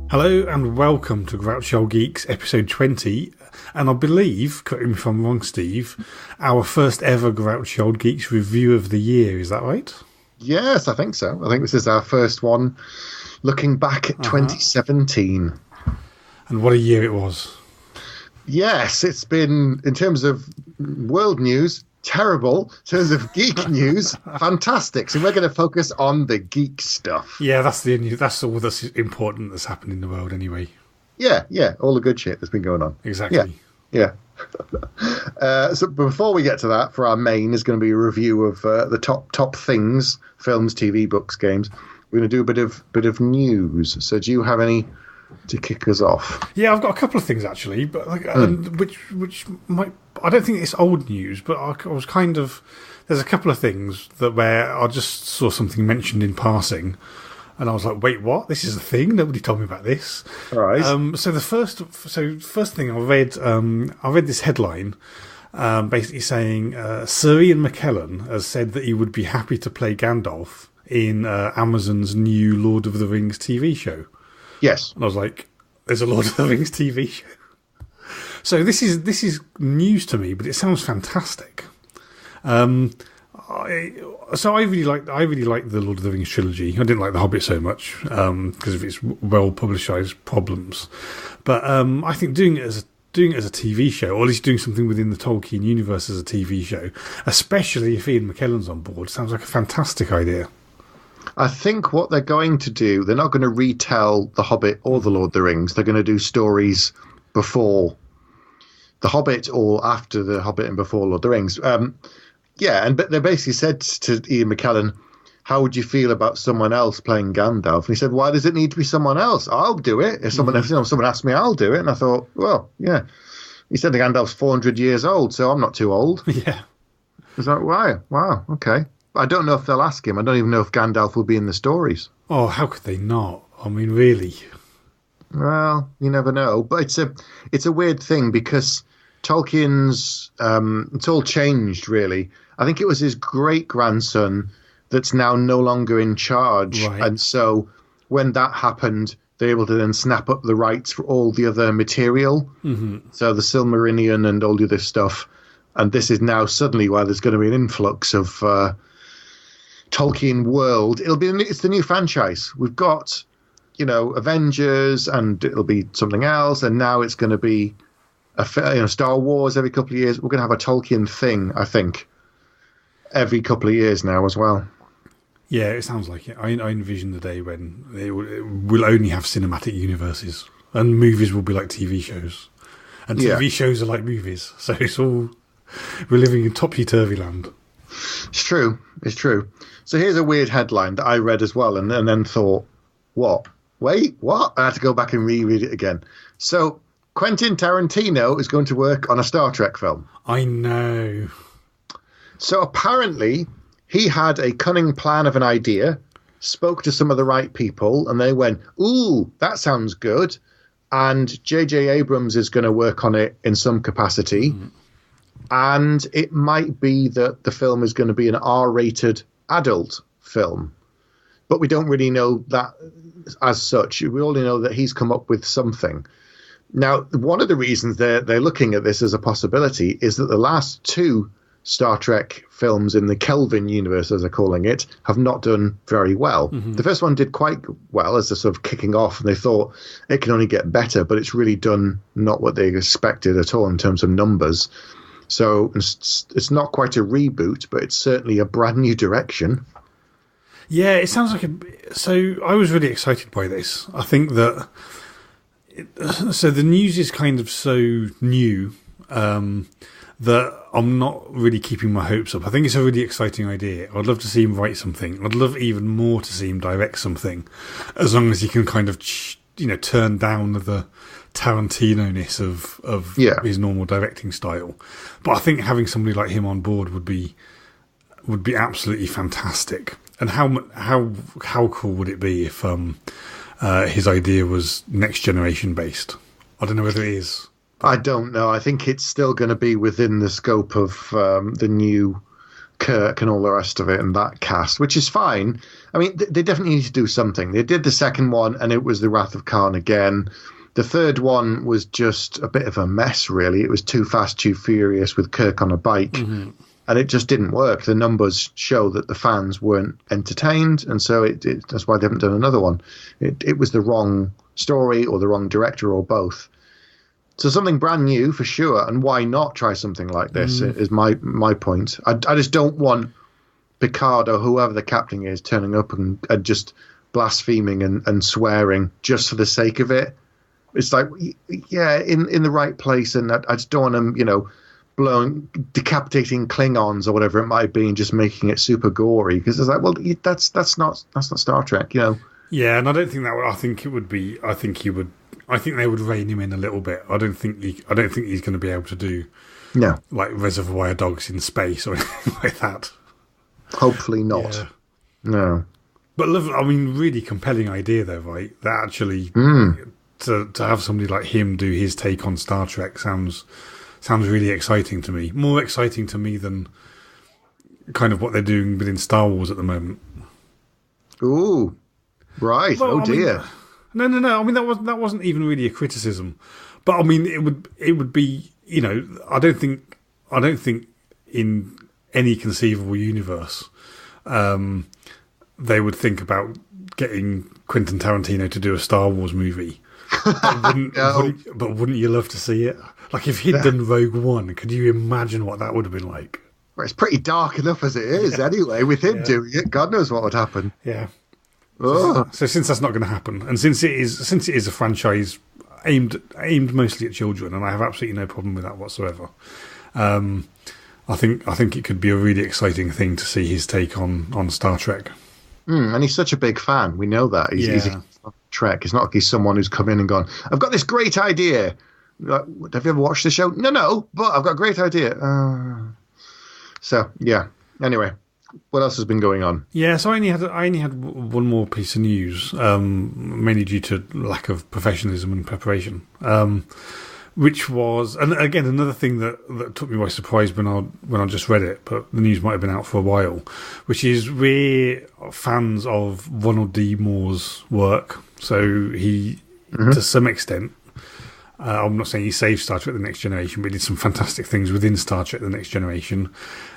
Hello and welcome to Grouchy Old Geeks episode 20, and I believe, correct me if I'm wrong Steve, our first ever Grouchy Old Geeks review of the year, is that right? Yes, I think so. I think this is our first one looking back at 2017. And what a year it was. Yes, it's been, in terms of world news, terrible. In terms of geek news, fantastic. So we're going to focus on the geek stuff. Yeah, that's all that's important that's happened in the world anyway. Yeah, all the good shit that's been going on. Exactly. Yeah. So before we get to that, for our main is going to be a review of the top things, films, TV, books, games. We're going to do a bit of news. So do you have any to kick us off? Yeah, I've got a couple of things actually, but which might, I don't think it's old news, but I was kind of, there's a couple of things where I just saw something mentioned in passing, and I was like, wait, what? This is a thing? Nobody told me about this. All right. So first thing I read this headline, basically saying Sir Ian McKellen has said that he would be happy to play Gandalf in Amazon's new Lord of the Rings TV show. Yes. And I was like, there's a Lord of the Rings TV show. So this is news to me, but it sounds fantastic. I really like the Lord of the Rings trilogy. I didn't like The Hobbit so much because of its well publicised problems. But I think doing it as a TV show, or at least doing something within the Tolkien universe as a TV show, especially if Ian McKellen's on board, sounds like a fantastic idea. I think what they're going to do, they're not going to retell The Hobbit or The Lord of the Rings. They're going to do stories before The Hobbit or after The Hobbit and before Lord of the Rings. But they basically said to Ian McKellen, how would you feel about someone else playing Gandalf? And he said, why does it need to be someone else? I'll do it. If someone asked me, I'll do it. And I thought, well, yeah. He said the Gandalf's 400 years old, so I'm not too old. Yeah. I was like, wow, okay. I don't know if they'll ask him. I don't even know if Gandalf will be in the stories. Oh, how could they not? I mean, really? Well, you never know. But it's a weird thing because Tolkien's it's all changed, really. I think it was his great-grandson that's now no longer in charge. Right. And so when that happened, they were able to then snap up the rights for all the other material. Mm-hmm. So the Silmarillion and all the other stuff. And this is now suddenly why there's going to be an influx of Tolkien world. It's the new franchise. We've got, Avengers, and it'll be something else, and now it's going to be Star Wars every couple of years. We're going to have a Tolkien thing, I think, every couple of years now as well. Yeah, it sounds like it. I envision the day when we'll only have cinematic universes, and movies will be like TV shows, and TV shows are like movies. So we're living in topsy-turvy land. It's true. So here's a weird headline that I read as well, and then thought, what? Wait, what? I had to go back and reread it again. So Quentin Tarantino is going to work on a Star Trek film. I know. So apparently he had a cunning plan of an idea, spoke to some of the right people, and they went, ooh, that sounds good. And J.J. Abrams is going to work on it in some capacity. Mm. And it might be that the film is going to be an R-rated adult film. But we don't really know that as such. We only know that he's come up with something. Now, one of the reasons they're looking at this as a possibility is that the last two Star Trek films in the Kelvin universe, as they're calling it, have not done very well. Mm-hmm. The first one did quite well as a sort of kicking off, and they thought it can only get better, but it's really done not what they expected at all in terms of numbers. So it's not quite a reboot, but it's certainly a brand new direction. Yeah, it sounds like so I was really excited by this. I think that so the news is kind of so new that I'm not really keeping my hopes up. I think it's a really exciting idea. I'd love to see him write something. I'd love even more to see him direct something, as long as he can kind of turn down the Tarantino-ness of his normal directing style. But I think having somebody like him on board would be absolutely fantastic. And how cool would it be if his idea was next generation based? I don't know whether it is. I don't know. I think it's still going to be within the scope of the new Kirk and all the rest of it and that cast, which is fine. I mean, they definitely need to do something. They did the second one, and it was the Wrath of Khan again. The third one was just a bit of a mess, really. It was Too Fast, Too Furious with Kirk on a bike, and it just didn't work. The numbers show that the fans weren't entertained, and so that's why they haven't done another one. It was the wrong story or the wrong director or both. So something brand new for sure, and why not try something like this is my point. I just don't want Picard or whoever the captain is turning up and just blaspheming and swearing just for the sake of it. It's like, yeah, in the right place, and I just don't want him, decapitating Klingons or whatever it might be, and just making it super gory, because it's like, well, that's not Star Trek, Yeah, and I don't think that. I think it would be. I think they would rein him in a little bit. I don't think he's going to be able to do like Reservoir Dogs in space or anything like that. Hopefully not. Yeah. No. But really compelling idea though, right? That actually to have somebody like him do his take on Star Trek sounds really exciting to me. More exciting to me than kind of what they're doing within Star Wars at the moment. Ooh, right. Well, dear. No. I mean, that wasn't even really a criticism, but I mean, it would be. I don't think in any conceivable universe, they would think about getting Quentin Tarantino to do a Star Wars movie. But wouldn't you love to see it? Like if he'd done Rogue One, could you imagine what that would have been like? Well, it's pretty dark enough as it is anyway. With him doing it, God knows what would happen. Yeah. So since that's not going to happen, and since it is a franchise aimed mostly at children, and I have absolutely no problem with that whatsoever. I think it could be a really exciting thing to see his take on Star Trek. And he's such a big fan. We know that. He's a Trek. It's not like he's someone who's come in and gone, I've got this great idea. Like, have you ever watched the show? No, but I've got a great idea. So, yeah. Anyway, what else has been going on? Yeah, so I only had one more piece of news, mainly due to lack of professionalism and preparation. Which was, and again, another thing that took me by surprise when I just read it, but the news might have been out for a while, which is we're fans of Ronald D. Moore's work. So he, to some extent, I'm not saying he saved Star Trek The Next Generation, but he did some fantastic things within Star Trek The Next Generation.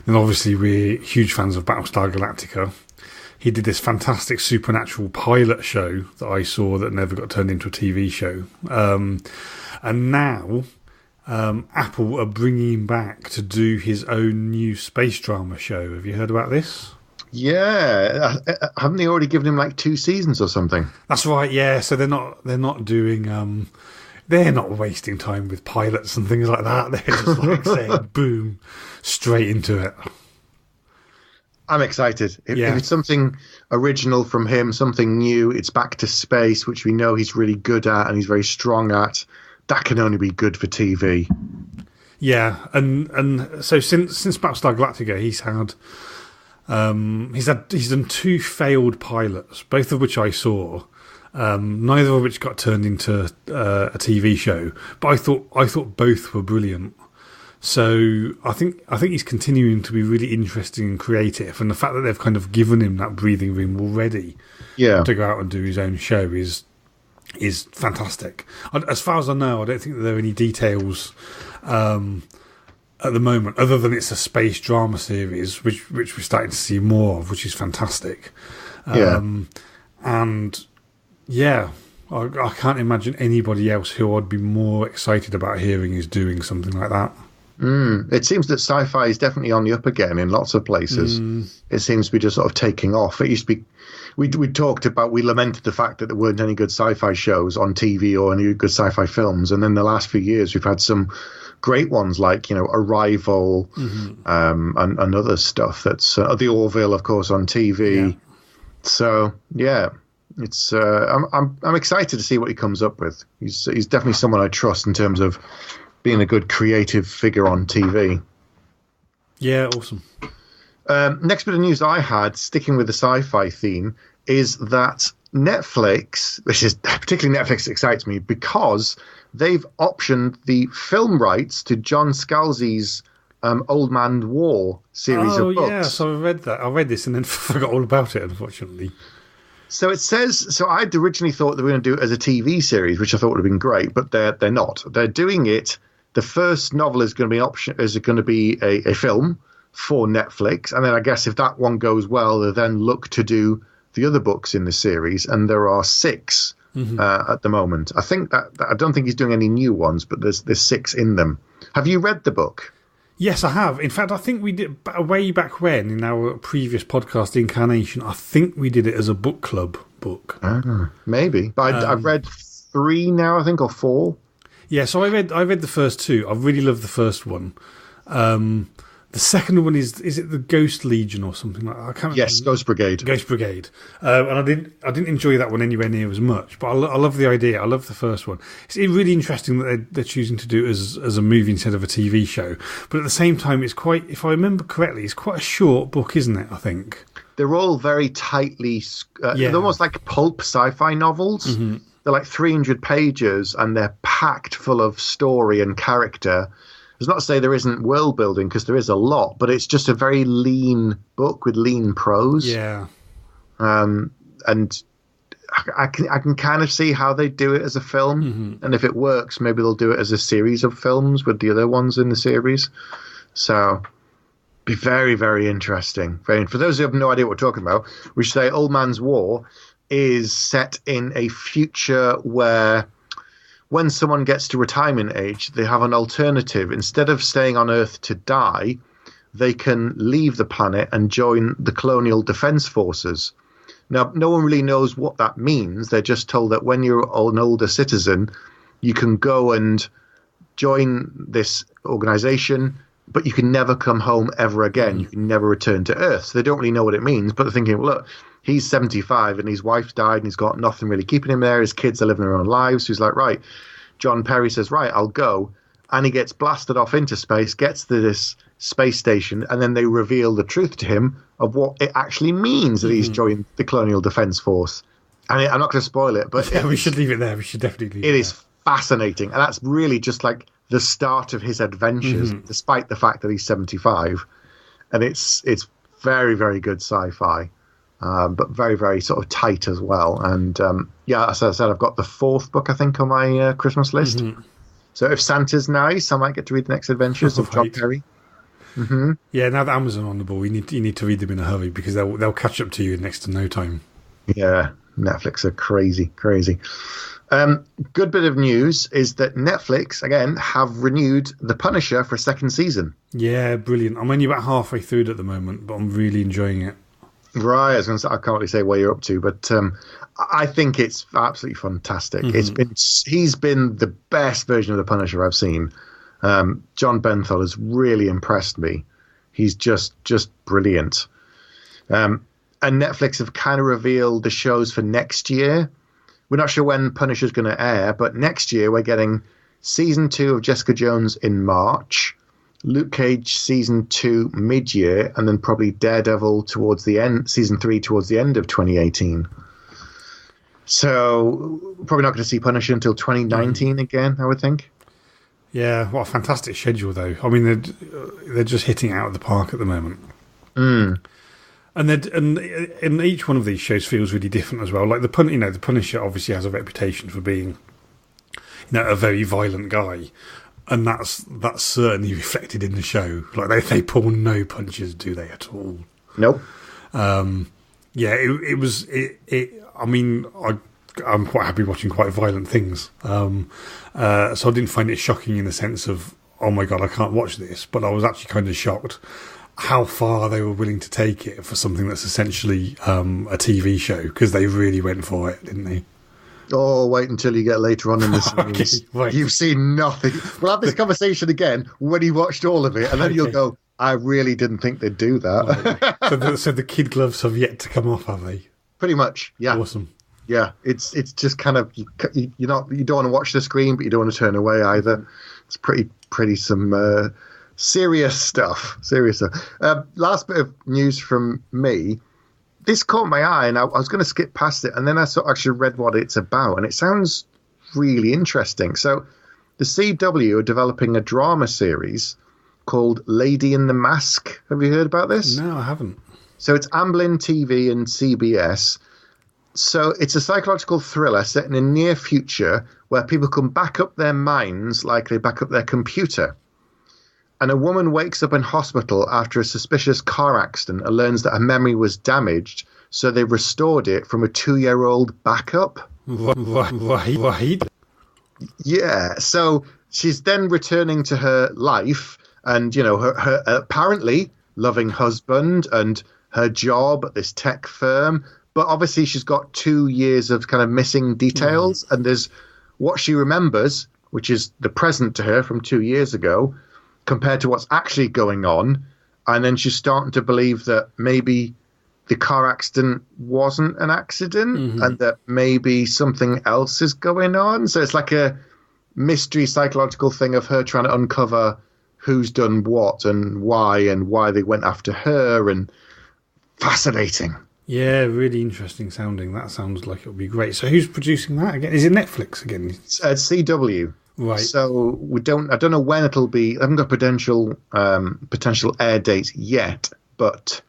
And obviously we're huge fans of Battlestar Galactica. He did this fantastic supernatural pilot show that I saw that never got turned into a TV show. And now Apple are bringing him back to do his own new space drama show. Have you heard about this? Yeah, haven't they already given him like 2 seasons or something? That's right. Yeah, so they're not doing. They're not wasting time with pilots and things like that. They're just like saying, boom, straight into it. I'm excited. If it's something original from him, something new, it's back to space, which we know he's really good at and he's very strong at. That can only be good for TV. Yeah, and so since Battlestar Galactica, he's done 2 failed pilots, both of which I saw. Neither of which got turned into a TV show, but I thought both were brilliant. So I think he's continuing to be really interesting and creative, and the fact that they've kind of given him that breathing room already, to go out and do his own show is fantastic. As far as I know, I don't think that there are any details at the moment, other than it's a space drama series, which we're starting to see more of, which is fantastic. And yeah, I can't imagine anybody else who I'd be more excited about hearing is doing something like that. It seems that sci-fi is definitely on the up again in lots of places. It seems to be just sort of taking off. It used to be, we lamented the fact that there weren't any good sci-fi shows on TV or any good sci-fi films, and then the last few years we've had some great ones like Arrival, and other stuff. That's the Orville, of course, on TV. So yeah. It's I'm excited to see what he comes up with. He's definitely someone I trust in terms of being a good creative figure on TV. Yeah, awesome. Next bit of news I had, sticking with the sci-fi theme, is that Netflix, which is particularly Netflix excites me because they've optioned the film rights to John Scalzi's Old Man War series of books. Yeah, so I read that. I read this and then forgot all about it, unfortunately. So it says. So I'd originally thought they were going to do it as a TV series, which I thought would have been great, but they're not. They're doing it. The first novel is going to be a film for Netflix, and then I guess if that one goes well, they then look to do the other books in the series, and there are 6 at the moment. I think that I don't think he's doing any new ones, but there's 6 in them. Have you read the book? Yes, I have. In fact, I think we did way back when in our previous podcast incarnation. I think we did it as a book club book. Maybe, but I've read 3 now, I think, or 4. Yeah, so I read the first 2. I really loved the first one. The second one is it the Ghost Legion or something like that? I can't remember. Yes, Ghost Brigade. Ghost Brigade. And I didn't enjoy that one anywhere near as much, but I love the idea. I love the first one. It's really interesting that they're choosing to do it as a movie instead of a TV show. But at the same time, it's quite, if I remember correctly, it's quite a short book, isn't it? I think they're all very tightly. They're almost like pulp sci-fi novels. Mm-hmm. They're like 300 pages, and they're packed full of story and character. It's not to say there isn't world building, because there is a lot, but it's just a very lean book with lean prose. Yeah. And I can kind of see how they do it as a film, and if it works, maybe they'll do it as a series of films with the other ones in the series. So, be very, very interesting. For those who have no idea what we're talking about, we should say Old Man's War is set in a future where, when someone gets to retirement age, they have an alternative. Instead of staying on Earth to die, they can leave the planet and join the colonial defense forces. Now, no one really knows what that means. They're just told that when you're an older citizen, you can go and join this organization, but you can never come home ever again. You can never return to Earth. So they don't really know what it means, but they're thinking, well, look, he's 75 and his wife's died and he's got nothing really keeping him there. His kids are living their own lives. So he's like, right. John Perry says, right, I'll go. And he gets blasted off into space, gets to this space station, and then they reveal the truth to him of what it actually means that he's joined the Colonial Defense Force. And I'm not going to spoil it, but we should leave it there. We should definitely leave it. It is fascinating. And that's really just like the start of his adventures, despite the fact that he's 75. And it's very, very good sci-fi. But very, very sort of tight as well. And as I said, I've got the 4th book, I think, on my Christmas list. So if Santa's nice, I might get to read the next adventures of John Perry. Yeah, now that Amazon on the ball, you need to read them in a hurry, because they'll catch up to you in next to no time. Yeah, Netflix are crazy. Good bit of news is that Netflix, again, have renewed The Punisher for a 2nd season. Yeah, brilliant. I'm only about halfway through it at the moment, but I'm really enjoying it. Right, I can't really say where you're up to, but I think it's absolutely fantastic. He's been the best version of the Punisher I've seen. John Bernthal has really impressed me. He's just brilliant. And Netflix have kind of revealed the shows for next year. We're not sure when Punisher's going to air, but next year we're getting season 2 of Jessica Jones in March, Luke Cage season 2 mid-year, and then probably Daredevil towards the end, season 3 towards the end of 2018. So probably not going to see Punisher until 2019 again, I would think. Yeah, what a fantastic schedule, though. I mean, they're just hitting it out of the park at the moment. And each one of these shows feels really different as well. Like the Punisher obviously has a reputation for being, a very violent guy. And that's certainly reflected in the show. Like they pull no punches, do they at all? Nope. Yeah, it was. I mean, I'm quite happy watching quite violent things. So I didn't find it shocking in the sense of, oh my god, I can't watch this. But I was actually kind of shocked how far they were willing to take it for something that's essentially a TV show, because they really went for it, didn't they? Oh, wait until you get later on in the series. Okay, right. You've seen nothing. We'll have this conversation again when you watched all of it, and then you'll go, I really didn't think they'd do that. Right. So the kid gloves have yet to come off, have they? Pretty much, yeah. Awesome. Yeah, it's just kind of, you don't want to watch the screen, but you don't want to turn away either. It's pretty some serious stuff. Last bit of news from me. This caught my eye, and I was going to skip past it, and then I actually read what it's about, and it sounds really interesting. So the CW are developing a drama series called Lady in the Mask. Have you heard about this? No, I haven't. So it's Amblin TV and CBS. So it's a psychological thriller set in a near future where people can back up their minds like they back up their computer. And a woman wakes up in hospital after a suspicious car accident and learns that her memory was damaged, so they restored it from a 2-year-old backup. Right. Yeah, so she's then returning to her life and, her apparently loving husband and her job at this tech firm. But obviously she's got 2 years of kind of missing details. And there's what she remembers, which is the present to her from 2 years ago, compared to what's actually going on. And then she's starting to believe that maybe the car accident wasn't an accident and that maybe something else is going on. So it's like a mystery psychological thing of her trying to uncover who's done what and why they went after her. And fascinating. Yeah, really interesting sounding. That sounds like it would be great. So who's producing that again? Is it Netflix again? It's CW. Right. So I don't know when it'll be. I haven't got potential air date yet, but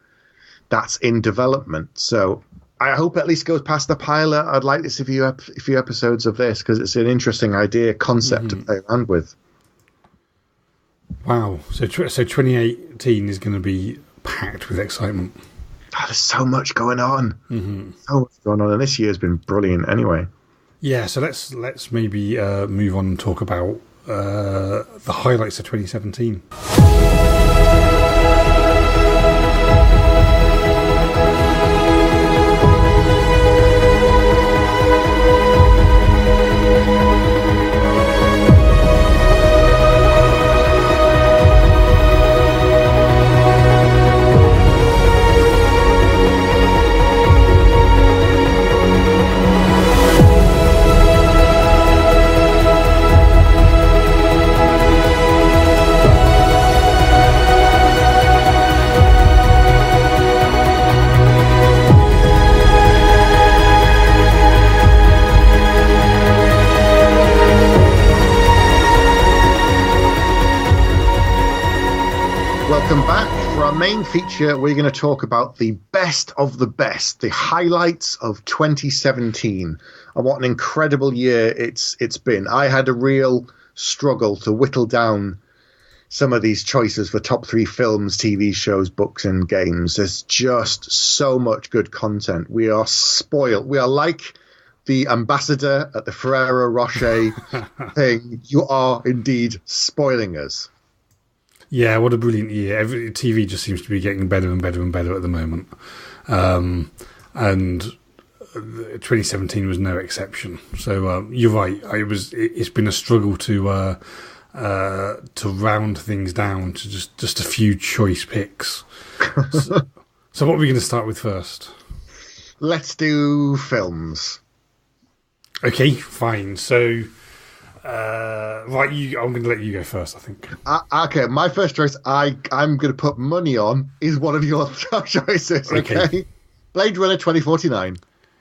that's in development. So I hope it at least goes past the pilot. I'd like to see a few episodes of this because it's an interesting concept to play around with. Wow. So 2018 is going to be packed with excitement. Oh, there's so much going on. So much going on, and this year's been brilliant anyway. Yeah, so let's maybe move on and talk about the highlights of 2017. Welcome back. For our main feature, we're going to talk about the best of the best, the highlights of 2017. And what an incredible year it's been. I had a real struggle to whittle down some of these choices for top 3 films, TV shows, books, and games. There's just so much good content. We are spoiled. We are like the ambassador at the Ferrero Rocher thing. You are indeed spoiling us. Yeah, what a brilliant year. Every TV just seems to be getting better and better and better at the moment. And 2017 was no exception. So you're right. It's been a struggle to round things down to just a few choice picks. So what are we going to start with first? Let's do films. Okay, fine. So right, I'm going to let you go first, I think. Okay, my first choice I'm going to put money on is one of your choices. Okay. Blade Runner 2049.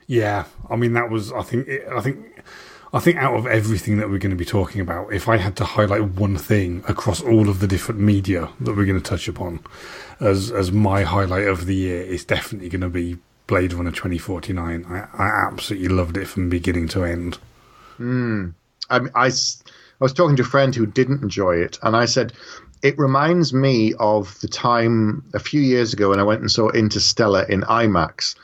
Yeah, I mean that was. I think out of everything that we're going to be talking about, if I had to highlight one thing across all of the different media that we're going to touch upon as my highlight of the year, it's definitely going to be Blade Runner 2049. I absolutely loved it from beginning to end. I was talking to a friend who didn't enjoy it, and I said, it reminds me of the time a few years ago when I went and saw Interstellar in IMAX.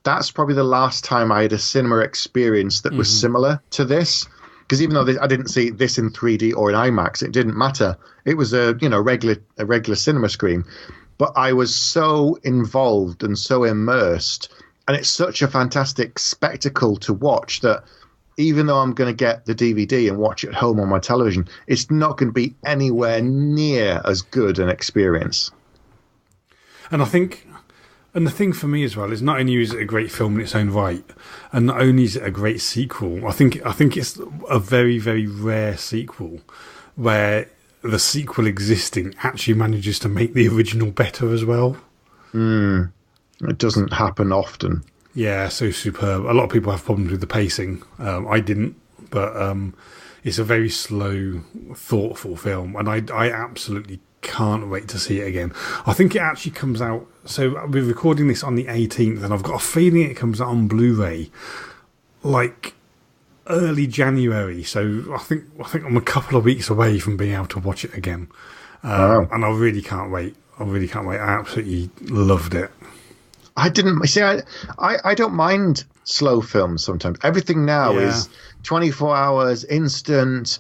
That's probably the last time I had a cinema experience that was similar to this. Because even though I didn't see this in 3D or in IMAX, it didn't matter. It was a regular cinema screen. But I was so involved and so immersed, and it's such a fantastic spectacle to watch that even though I'm going to get the DVD and watch it at home on my television, it's not going to be anywhere near as good an experience. And the thing for me as well is not only is it a great film in its own right, and not only is it a great sequel, I think it's a very, very rare sequel where the sequel existing actually manages to make the original better as well. It doesn't happen often. Yeah, so superb. A lot of people have problems with the pacing. I didn't, but it's a very slow, thoughtful film, and I absolutely can't wait to see it again. I think it actually comes out. So we're recording this on the 18th, and I've got a feeling it comes out on Blu-ray like early January. So I think I'm a couple of weeks away from being able to watch it again. Wow. And I really can't wait. I absolutely loved it. I didn't see. I don't mind slow films sometimes. Everything now is 24 hours, instant,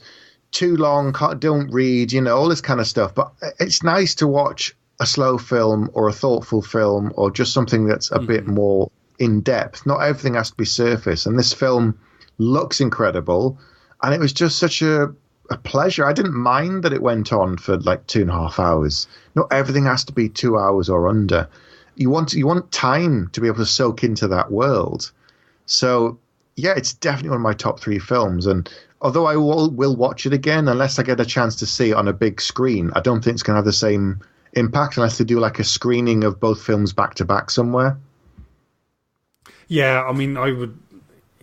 too long, don't read, all this kind of stuff. But it's nice to watch a slow film or a thoughtful film or just something that's a bit more in depth. Not everything has to be surface. And this film looks incredible, and it was just such a pleasure. I didn't mind that it went on for like 2.5 hours. Not everything has to be 2 hours or under. You want time to be able to soak into that world. So yeah, it's definitely one of my top 3 films. And although I will watch it again, unless I get a chance to see it on a big screen, I don't think it's going to have the same impact unless they do like a screening of both films back to back somewhere. Yeah, I mean, I would.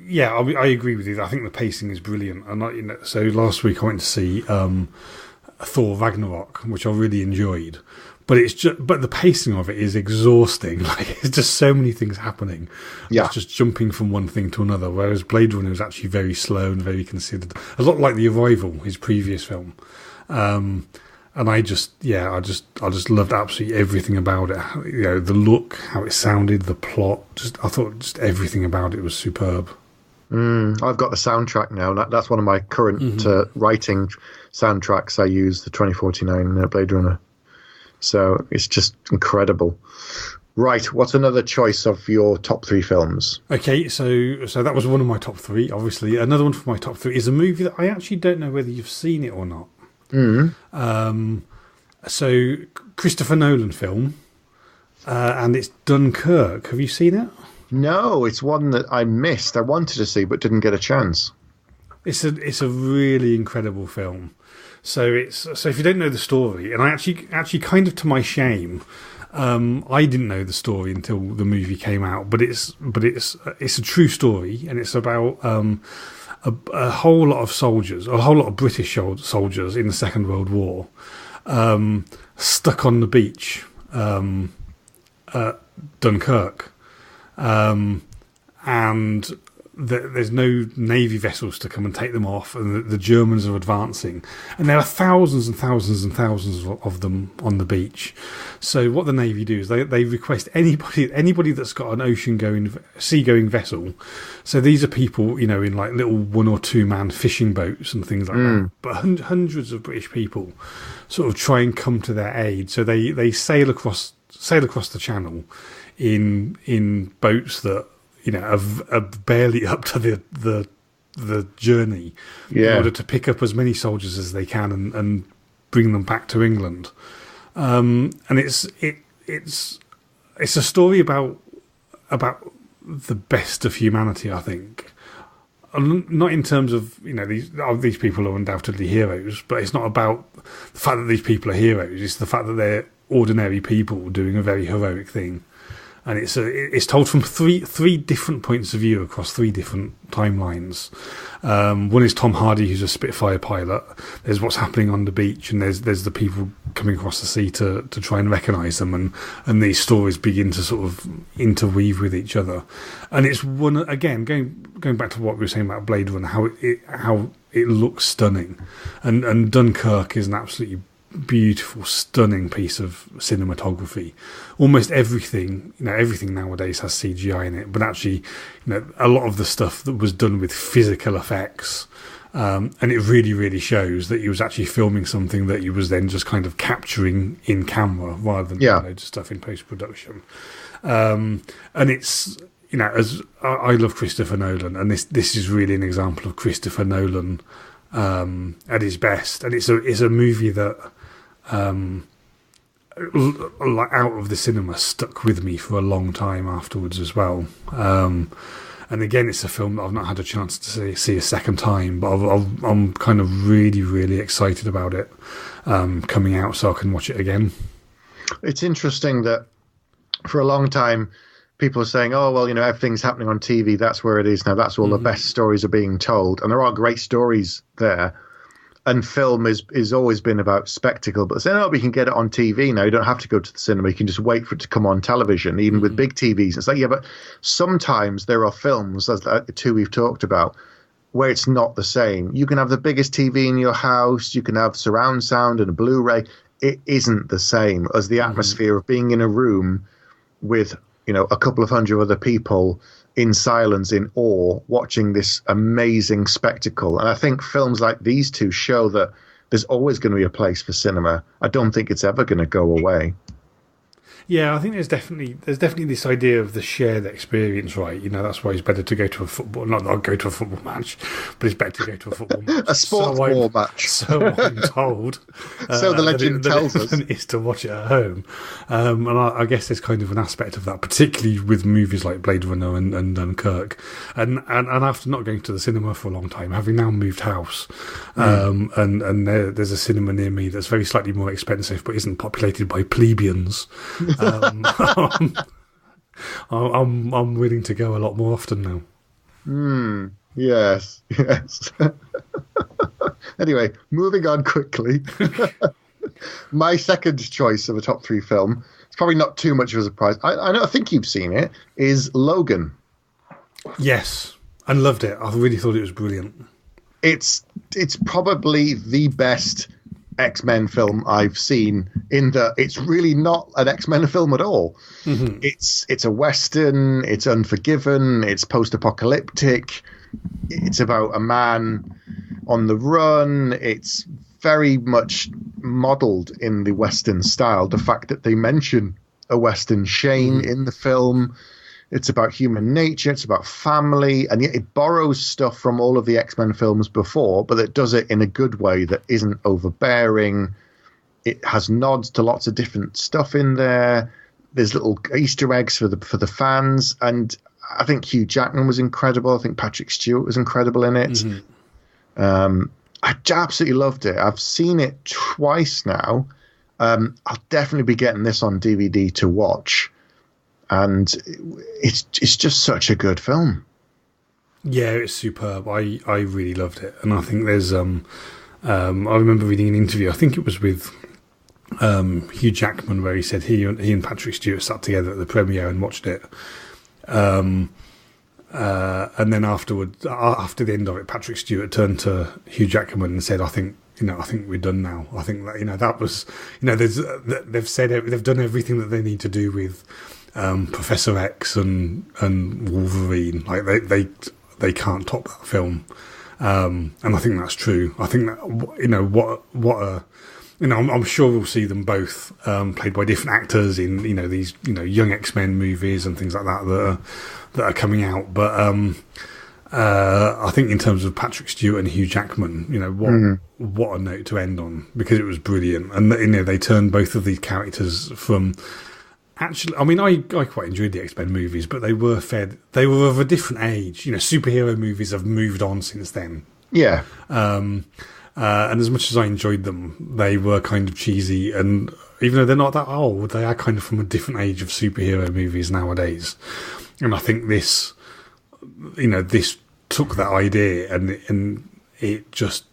Yeah, I agree with you. I think the pacing is brilliant. And so last week I went to see Thor Ragnarok, which I really enjoyed. But but the pacing of it is exhausting. Like, it's just so many things happening. Yeah, it's just jumping from one thing to another. Whereas Blade Runner was actually very slow and very considered, a lot like The Arrival, his previous film. And I just loved absolutely everything about it. The look, how it sounded, the plot. I thought just everything about it was superb. I've got the soundtrack now. That's one of my current writing soundtracks. I use the 2049 Blade Runner. So it's just incredible. Right, what's another choice of your top 3 films? Okay, so that was one of my top 3, obviously. Another one for my top 3 is a movie that I actually don't know whether you've seen it or not. So, Christopher Nolan film, and it's Dunkirk. Have you seen it? No, it's one that I missed. I wanted to see, but didn't get a chance. It's a really incredible film. So if you don't know the story, and I actually kind of to my shame, I didn't know the story until the movie came out. But it's a true story, and it's about a whole lot of soldiers, a whole lot of British soldiers in the Second World War, stuck on the beach, Dunkirk, and there's no Navy vessels to come and take them off, and the Germans are advancing, and there are thousands and thousands and thousands of them on the beach. So what the Navy do is they request anybody that's got an sea-going vessel. So these are people, in like little 1 or 2 man fishing boats and things like that. But hundreds of British people sort of try and come to their aid. So they sail across the channel in boats that are barely up to the journey in order to pick up as many soldiers as they can and bring them back to England. And it's a story about the best of humanity, I think. Not in terms of these people are undoubtedly heroes, but it's not about the fact that these people are heroes. It's the fact that they're ordinary people doing a very heroic thing. And it's told from three different points of view across 3 different timelines. One is Tom Hardy, who's a Spitfire pilot. There's what's happening on the beach, and there's the people coming across the sea to try and recognise them, and these stories begin to sort of interweave with each other. And it's one again going back to what we were saying about Blade Runner, how it looks stunning, and Dunkirk is an absolutely beautiful, stunning piece of cinematography. Almost everything nowadays has CGI in it, but actually, a lot of the stuff that was done with physical effects, and it really, really shows that he was actually filming something that he was then just kind of capturing in camera rather than loads of stuff in post-production. And it's, as I love Christopher Nolan, and this is really an example of Christopher Nolan at his best, and it's a movie that out of the cinema stuck with me for a long time afterwards as well. And again, it's a film that I've not had a chance to see a second time, but I'm kind of really, really excited about it coming out so I can watch it again. It's interesting that for a long time people are saying, oh, well, everything's happening on TV, that's where it is now, that's where all the best stories are being told, and there are great stories there. And film is always been about spectacle, but saying, oh, we can get it on TV now. You don't have to go to the cinema. You can just wait for it to come on television, even with big TVs. It's like, yeah, but sometimes there are films, as the two we've talked about, where it's not the same. You can have the biggest TV in your house. You can have surround sound and a Blu-ray. It isn't the same as the atmosphere of being in a room with, a couple of hundred other people in silence, in awe, watching this amazing spectacle. And I think films like these two show that there's always going to be a place for cinema. I don't think it's ever going to go away. Yeah, I think there's definitely this idea of the shared experience, right? That's why it's better to go to a football, not go to a football match, but it's better to go to a football match. A sports ball match. So I'm told. So the legend tells us. Is to watch it at home. And I guess there's kind of an aspect of that, particularly with movies like Blade Runner and Dunkirk. And after not going to the cinema for a long time, having now moved house, and there's a cinema near me that's very slightly more expensive, but isn't populated by plebeians. I'm willing to go a lot more often now. Yes. Anyway, moving on quickly. My second choice of a top 3 film, it's probably not too much of a surprise. I think you've seen it, is Logan. Yes, and loved it. I really thought it was brilliant. It's probably the best X-Men film I've seen, in that it's really not an X-Men film at all. It's a Western, it's Unforgiven, it's post-apocalyptic, it's about a man on the run. It's very much modelled in the Western style. The fact that they mention a Western Shane in the film. It's about human nature, it's about family, and yet it borrows stuff from all of the X-Men films before, but it does it in a good way that isn't overbearing. It has nods to lots of different stuff in there. There's little Easter eggs for the fans, and I think Hugh Jackman was incredible. I think Patrick Stewart was incredible in it. I absolutely loved it. I've seen it twice now. I'll definitely be getting this on DVD to watch. And it's just such a good film. Yeah, it's superb. I really loved it, and I think there's I remember reading an interview. I think it was with Hugh Jackman, where he said he and Patrick Stewart sat together at the premiere and watched it. And then afterwards, after the end of it, Patrick Stewart turned to Hugh Jackman and said, "I think we're done now. I think that that was they've done everything that they need to do with." Professor X and Wolverine, like they can't top that film, and I think that's true. I think that I'm sure we'll see them both played by different actors in these young X-Men movies and things like that are coming out. But I think in terms of Patrick Stewart and Hugh Jackman, what a note to end on, because it was brilliant, and they turned both of these characters from. Actually, I mean, I quite enjoyed the X-Men movies, but they were of a different age. Superhero movies have moved on since then. Yeah. And as much as I enjoyed them, they were kind of cheesy. And even though they're not that old, they are kind of from a different age of superhero movies nowadays. And I think this took that idea and it just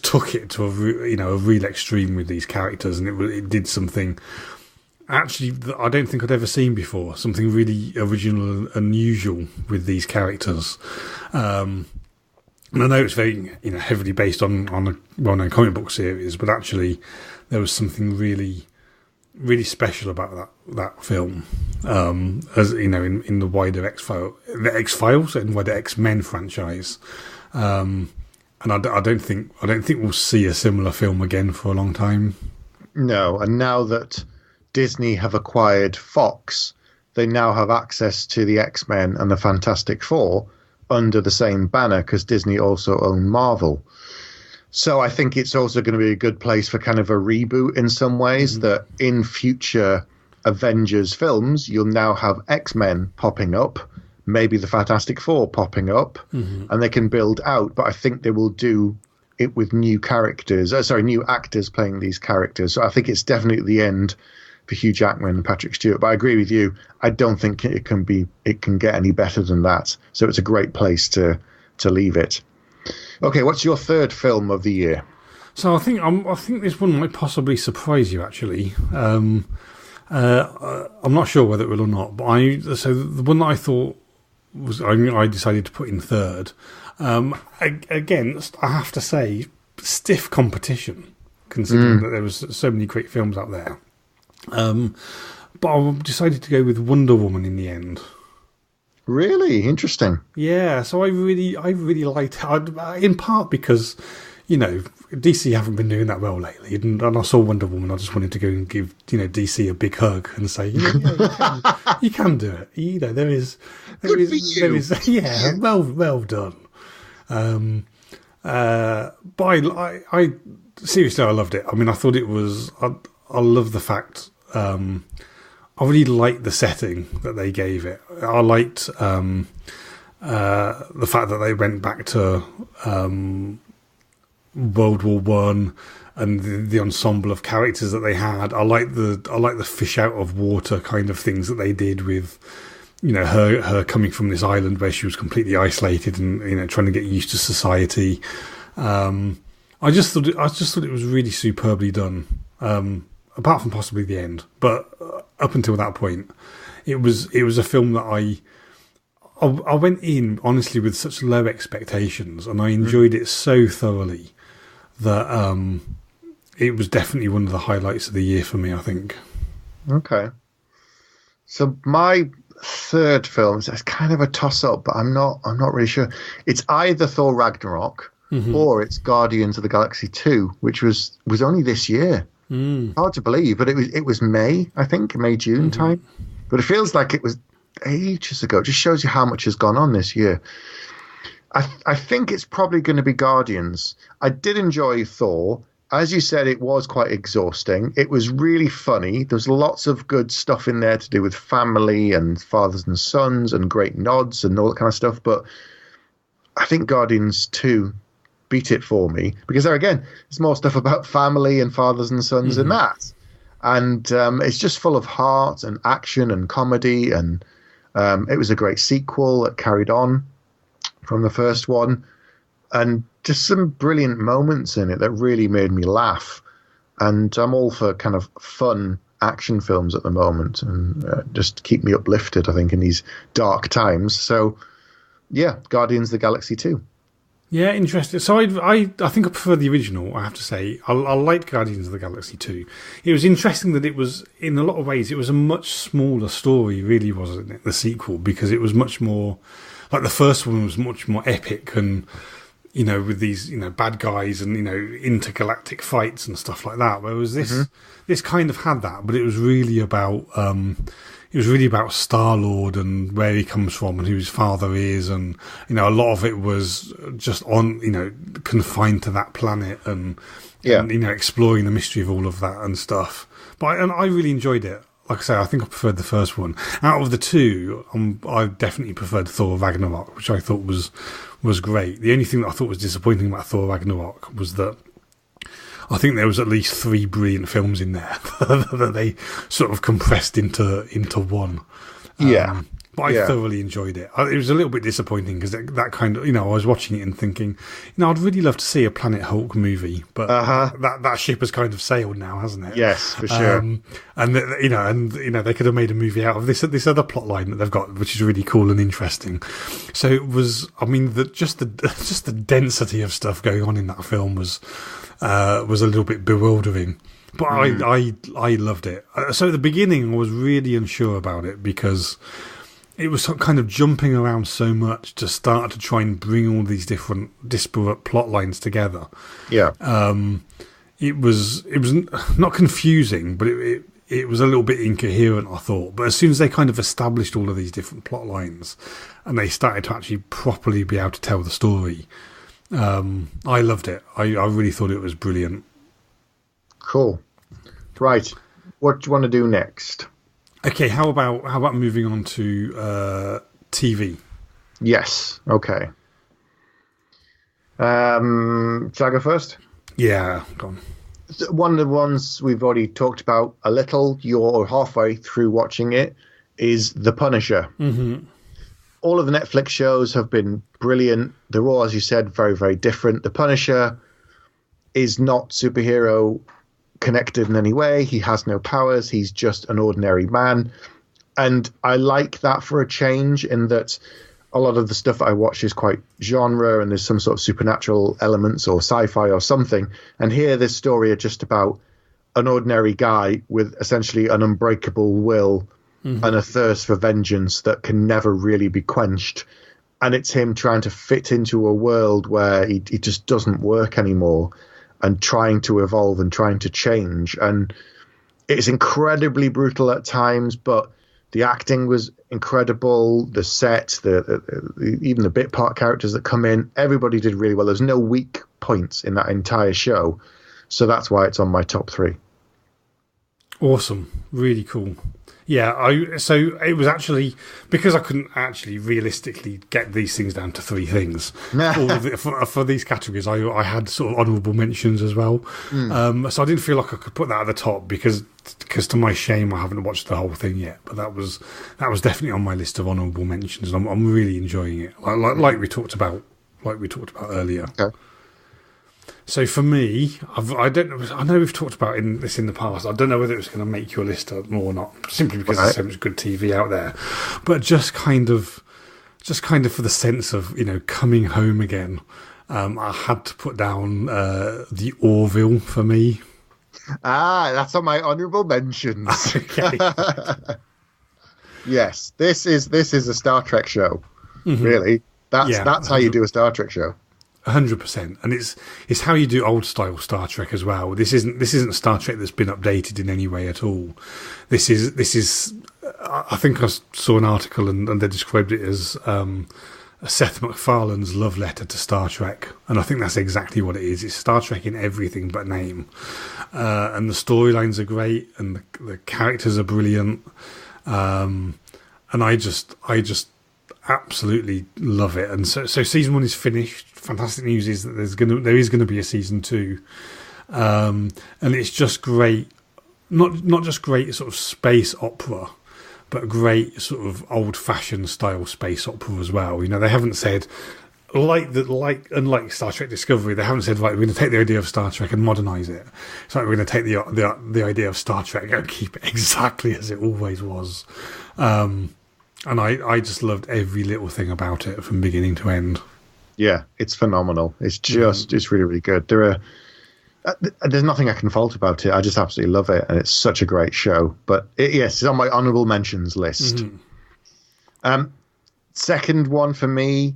took it to a real extreme with these characters, and it did something. Actually, I don't think I'd ever seen before. Something really original and unusual with these characters. And I know it's very, heavily based on a well-known comic book series, but actually there was something really, really special about that film. As in the wider X-Files and wider X-Men franchise. And I don't think we'll see a similar film again for a long time. No, and now that Disney have acquired Fox, they now have access to the X-Men and the Fantastic Four under the same banner, because Disney also own Marvel. So I think it's also going to be a good place for kind of a reboot in some ways, that in future Avengers films, you'll now have X-Men popping up, maybe the Fantastic Four popping up, and they can build out. But I think they will do it with new actors playing these characters. So I think it's definitely the end for Hugh Jackman and Patrick Stewart. But I agree with you. I don't think it can get any better than that. So it's a great place to leave it. Okay, what's your third film of the year? So I think this one might possibly surprise you. Actually, I'm not sure whether it will or not. But the one that I thought I decided to put in third. Again, I have to say, stiff competition, considering that there was so many great films out there. But I decided to go with Wonder Woman in the end. Really interesting. Yeah, so I really liked it, in part because, DC haven't been doing that well lately, and I saw Wonder Woman. I just wanted to go and give DC a big hug and say, you can do it. There is, yeah, well done. But I seriously, I loved it. I mean, I thought it was. I love the fact. I really liked the setting that they gave it. I liked the fact that they went back to World War One and the ensemble of characters that they had. I like the fish out of water kind of things that they did with, her coming from this island where she was completely isolated and trying to get used to society. I just thought it was really superbly done. Apart from possibly the end, but up until that point, it was a film that I went in honestly with such low expectations, and I enjoyed it so thoroughly that it was definitely one of the highlights of the year for me, I think. Okay. So my third film is kind of a toss-up, but I'm not really sure. It's either Thor Ragnarok or it's Guardians of the Galaxy 2, which was only this year. Hard to believe, but it was May, I think, June time. But it feels like it was ages ago. It just shows you how much has gone on this year. I think it's probably going to be Guardians. I did enjoy Thor. As you said, it was quite exhausting. It was really funny. There's lots of good stuff in there to do with family and fathers and sons and great nods and all that kind of stuff. But I think Guardians 2 beat it for me, because there again, there's more stuff about family and fathers and sons in that, and it's just full of heart and action and comedy, and it was a great sequel that carried on from the first one, and just some brilliant moments in it that really made me laugh. And I'm all for kind of fun action films at the moment, and just keep me uplifted, I think, in these dark times. So yeah, Guardians of the Galaxy 2. Yeah, interesting. So I think I prefer the original, I have to say. I liked Guardians of the Galaxy 2. It was interesting that it was, in a lot of ways, it was a much smaller story, really, wasn't it, the sequel, because it was much more, like the first one was much more epic and, with these, bad guys and, intergalactic fights and stuff like that. Whereas this kind of had that, but it was really about, Star-Lord and where he comes from and who his father is, and a lot of it was just on confined to that planet and exploring the mystery of all of that and stuff. But I really enjoyed it. Like I say, I think I preferred the first one. Out of the two, I definitely preferred Thor Ragnarok, which I thought was great. The only thing that I thought was disappointing about Thor Ragnarok was that I think there was at least 3 brilliant films in there that they sort of compressed into one. But I thoroughly enjoyed it. It was a little bit disappointing because that kind of, I was watching it and thinking, I'd really love to see a Planet Hulk movie, but that ship has kind of sailed now, hasn't it? Yes, for sure. And they could have made a movie out of this other plot line that they've got, which is really cool and interesting. So it was, just the density of stuff going on in that film was a little bit bewildering. But I loved it. So at the beginning, I was really unsure about it because it was kind of jumping around so much to start to try and bring all these different disparate plot lines together. Yeah. It was not confusing, but it was a little bit incoherent, I thought. But as soon as they kind of established all of these different plot lines and they started to actually properly be able to tell the story, I loved it. I really thought it was brilliant. Cool. Right. What do you want to do next? Okay, how about moving on to TV? Yes. Okay. Shall I go first? Yeah, go on. One of the ones we've already talked about a little, you're halfway through watching it, is The Punisher. all of the Netflix shows have been brilliant. They're all, as you said, very, very different. The Punisher is not superhero connected in any way. He has no powers. He's just an ordinary man. And I like that for a change, in that a lot of the stuff I watch is quite genre and there's some sort of supernatural elements or sci-fi or something. And here, this story is just about an ordinary guy with essentially an unbreakable will and a thirst for vengeance that can never really be quenched. And it's him trying to fit into a world where he just doesn't work anymore, and trying to evolve and trying to change. And it's incredibly brutal at times, but the acting was incredible. The set, even the bit part characters that come in, everybody did really well. There's no weak points in that entire show. So that's why it's on my top 3. Awesome. Really cool. Yeah, so it was actually, because I couldn't actually realistically get these things down to 3 things. For these categories, I had sort of honourable mentions as well. So I didn't feel like I could put that at the top because to my shame, I haven't watched the whole thing yet. But that was definitely on my list of honourable mentions, and I'm really enjoying it. Like we talked about earlier. Okay. So for me, I know we've talked about this in the past. I don't know whether it was going to make your list or not, simply because there's so much good TV out there. But just kind of for the sense of, coming home again, I had to put down the Orville for me. That's on my honourable mentions. Okay. Yes, this is a Star Trek show. Really, that's how you do a Star Trek show. 100%, and it's how you do old style Star Trek as well. This isn't Star Trek that's been updated in any way at all. This is. I think I saw an article and they described it as Seth MacFarlane's love letter to Star Trek, and I think that's exactly what it is. It's Star Trek in everything but name, and the storylines are great, and the characters are brilliant, and I just absolutely love it. And so season 1 is finished. Fantastic news is that there is going to be a season 2, and it's just great. Not just great sort of space opera, but great sort of old-fashioned style space opera as well. They haven't said unlike Star Trek Discovery, they haven't said, right, we're going to take the idea of Star Trek and modernise it. It's like we're going to take the idea of Star Trek and keep it exactly as it always was. And I just loved every little thing about it from beginning to end. Yeah, it's phenomenal. It's just, it's really, really good. There's nothing I can fault about it. I just absolutely love it, and it's such a great show. But yes, it's on my honourable mentions list. Second one for me,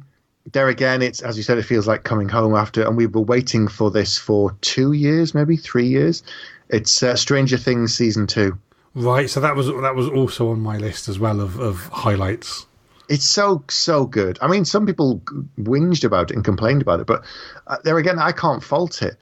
there again, it's, as you said, it feels like coming home after, and we were waiting for this for 2 years, maybe 3 years. It's Stranger Things season 2. Right, so that was also on my list as well of highlights. It's so good. I mean, some people whinged about it and complained about it, but there again, I can't fault it.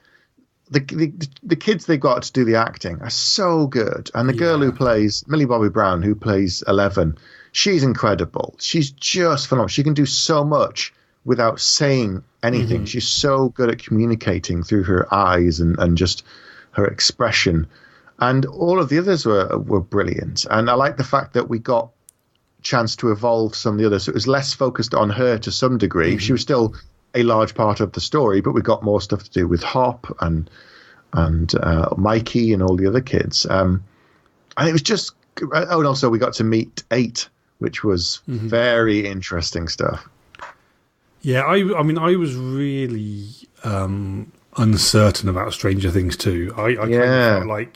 The kids they got to do the acting are so good, and the girl who plays Millie Bobby Brown, who plays 11, she's incredible. She's just phenomenal. She can do so much without saying anything. She's so good at communicating through her eyes and just her expression. And all of the others were brilliant. And I like the fact that we got chance to evolve some of the others. So it was less focused on her to some degree. She was still a large part of the story, but we got more stuff to do with Hop and Mikey and all the other kids. And it was just, and also we got to meet 8, which was very interesting stuff. Yeah, I mean, I was really uncertain about Stranger Things too. I kind of felt like,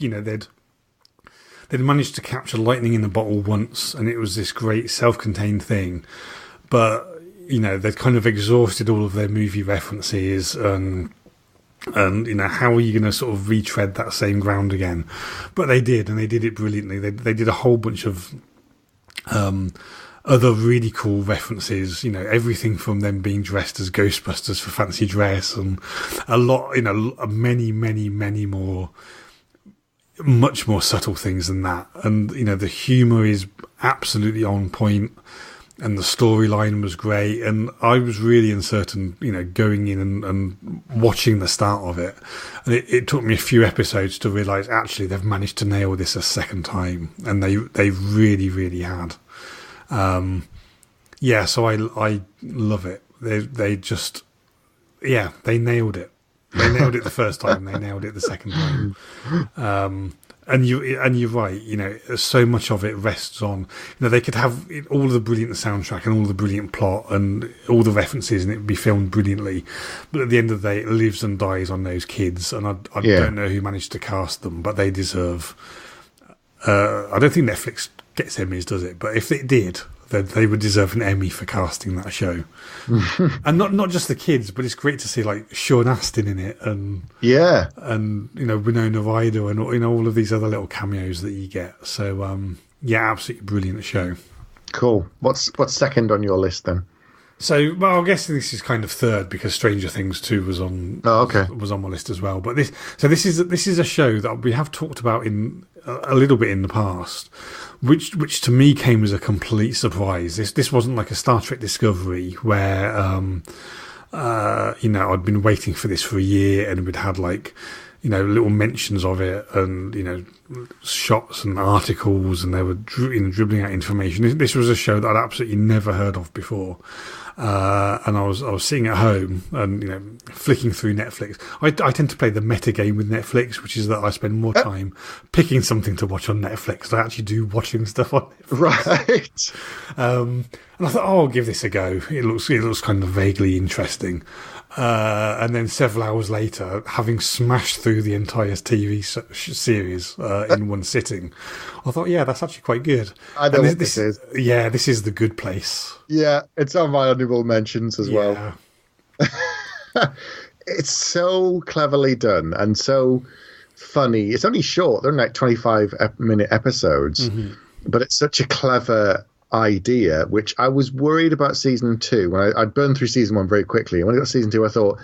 they'd managed to capture lightning in a bottle once, and it was this great self-contained thing. But they'd kind of exhausted all of their movie references, and how are you going to sort of retread that same ground again? But they did, and they did it brilliantly. They did a whole bunch of other really cool references, everything from them being dressed as Ghostbusters for fancy dress, and a lot, many, many, many more, much more subtle things than that. And, the humour is absolutely on point, and the storyline was great. And I was really uncertain, going in and watching the start of it. And it took me a few episodes to realise, actually, they've managed to nail this a second time. And they really, really had. Yeah, so I love it. They just, they nailed it. They nailed it the first time. They nailed it the second time. And you're right. You know, so much of it rests on. You know, they could have all the brilliant soundtrack and all the brilliant plot and all the references, and it would be filmed brilliantly. But at the end of the day, it lives and dies on those kids. And I don't know who managed to cast them, but they deserve. I don't think Netflix gets Emmys, does it? But if it did, they would deserve an Emmy for casting that show. And not just the kids, but it's great to see like Sean Astin in it, and you know, Winona Ryder, and you know, all of these other little cameos that you get. So absolutely brilliant show. Cool. What's second on your list then? So, well, I guess this is kind of third because Stranger Things 2 was on. Was on my list as well. But this is a show that we have talked about in a little bit in the past, which to me came as a complete surprise. This wasn't like a Star Trek Discovery where you know, I'd been waiting for this for a year and we'd had like, you know, little mentions of it and, you know, shots and articles, and they were dribbling out information. This was a show that I'd absolutely never heard of before. And I was sitting at home and, you know, flicking through Netflix. I tend to play the meta game with Netflix, which is that I spend more time picking something to watch on Netflix than I actually do watching stuff on Netflix. Right. And I thought, I'll give this a go. It looks kind of vaguely interesting. And then several hours later, having smashed through the entire TV series in one sitting, I thought, that's actually quite good. I know what this is. Yeah, this is The Good Place. Yeah, it's on my honourable mentions as well. It's so cleverly done and so funny. It's only short. They're like 25-minute episodes, but it's such a clever idea, which I was worried about season 2 when I'd burned through season 1 very quickly, and when I got season 2 I thought,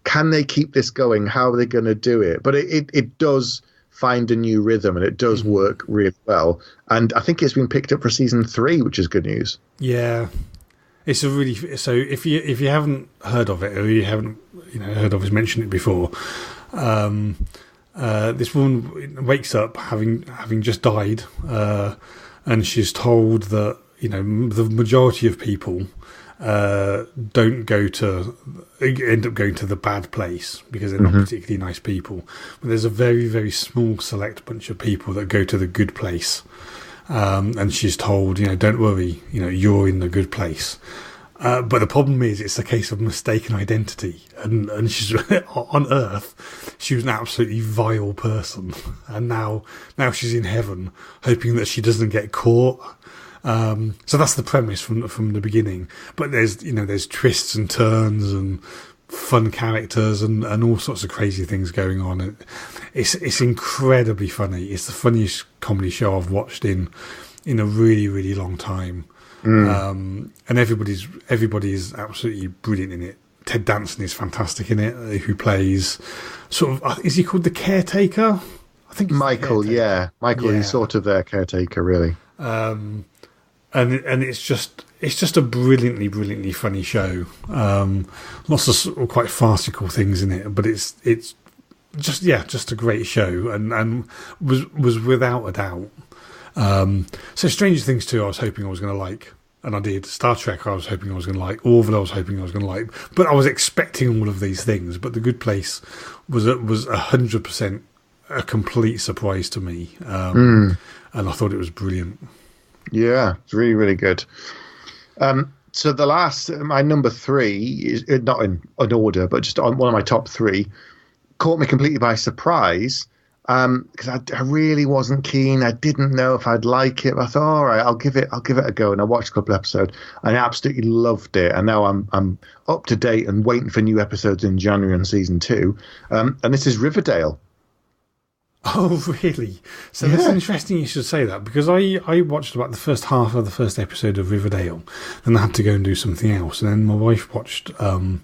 can they keep this going? How are they going to do it? But it does find a new rhythm, and it does work really well, and I think it's been picked up for season 3, which is good news. It's a really, so if you haven't heard of it, or you haven't heard of us mention it before, this woman wakes up having just died, and she's told that the majority of people end up going to the bad place because they're not particularly nice people. But there's a very, very small select bunch of people that go to the good place. And she's told, don't worry, you're in the good place. But the problem is it's a case of mistaken identity. And she's on Earth, she was an absolutely vile person. And now she's in heaven, hoping that she doesn't get caught. So that's the premise from the beginning. But there's twists and turns and fun characters and all sorts of crazy things going on. It's incredibly funny. It's the funniest comedy show I've watched in a really, really long time. And everybody's absolutely brilliant in it. Ted Danson is fantastic in it, who plays sort of, is he called the caretaker? I think it's Michael. Michael is sort of their caretaker, really. And it's just a brilliantly, brilliantly funny show. Lots of sort of quite farcical things in it, but it's just a great show, and was without a doubt. So Stranger Things 2 I was hoping I was going to like, and I did. Star Trek I was hoping I was going to like. Orville I was hoping I was going to like, but I was expecting all of these things. But The Good Place was 100% a complete surprise to me, and I thought it was brilliant. Yeah, it's really, really good. So the last, my number 3 is not in an order, but just on one of my top 3, caught me completely by surprise. Because I really wasn't keen. I didn't know if I'd like it. But I thought, all right, I'll give it a go. And I watched a couple of episodes, and I absolutely loved it. And now I'm up to date and waiting for new episodes in January on season 2. And this is Riverdale. Oh, really? So that's interesting you should say that, because I watched about the first half of the first episode of Riverdale, and I had to go and do something else. And then my wife watched a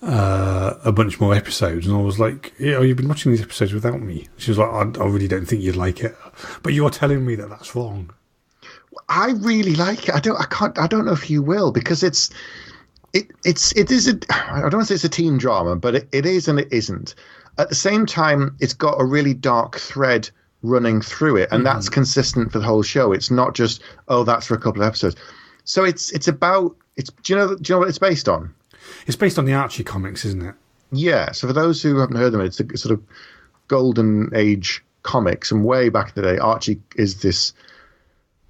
bunch more episodes, and I was like, you've been watching these episodes without me. She was like, I really don't think you'd like it, but you're telling me that that's wrong. I really like it. I don't know if you will, because it is I don't want to say it's a teen drama, but it is and it isn't. At the same time, it's got a really dark thread running through it, and that's consistent for the whole show. It's not just, that's for a couple of episodes. So it's about it's. Do you know what it's based on? It's based on the Archie comics, isn't it? Yeah. So for those who haven't heard them, it's a sort of golden age comics, and way back in the day, Archie is this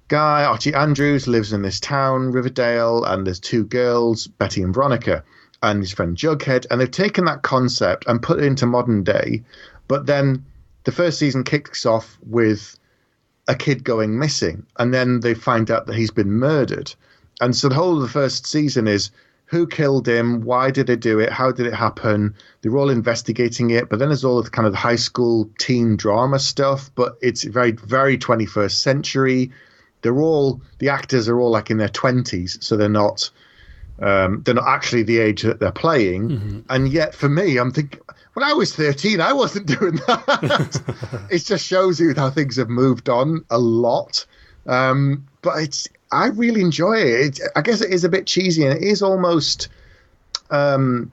guy, Archie Andrews, lives in this town, Riverdale, and there's two girls, Betty and Veronica, and his friend Jughead, and they've taken that concept and put it into modern day, but then the first season kicks off with a kid going missing, and then they find out that he's been murdered. And so the whole of the first season is who killed him, why did they do it, how did it happen? They're all investigating it, but then there's all of the kind of the high school teen drama stuff, but it's very, very 21st century. The actors are all like in their 20s, so they're not actually the age that they're playing. Mm-hmm. And yet for me, I'm thinking, when I was 13, I wasn't doing that. It just shows you how things have moved on a lot. But I really enjoy it. I guess it is a bit cheesy, and it is almost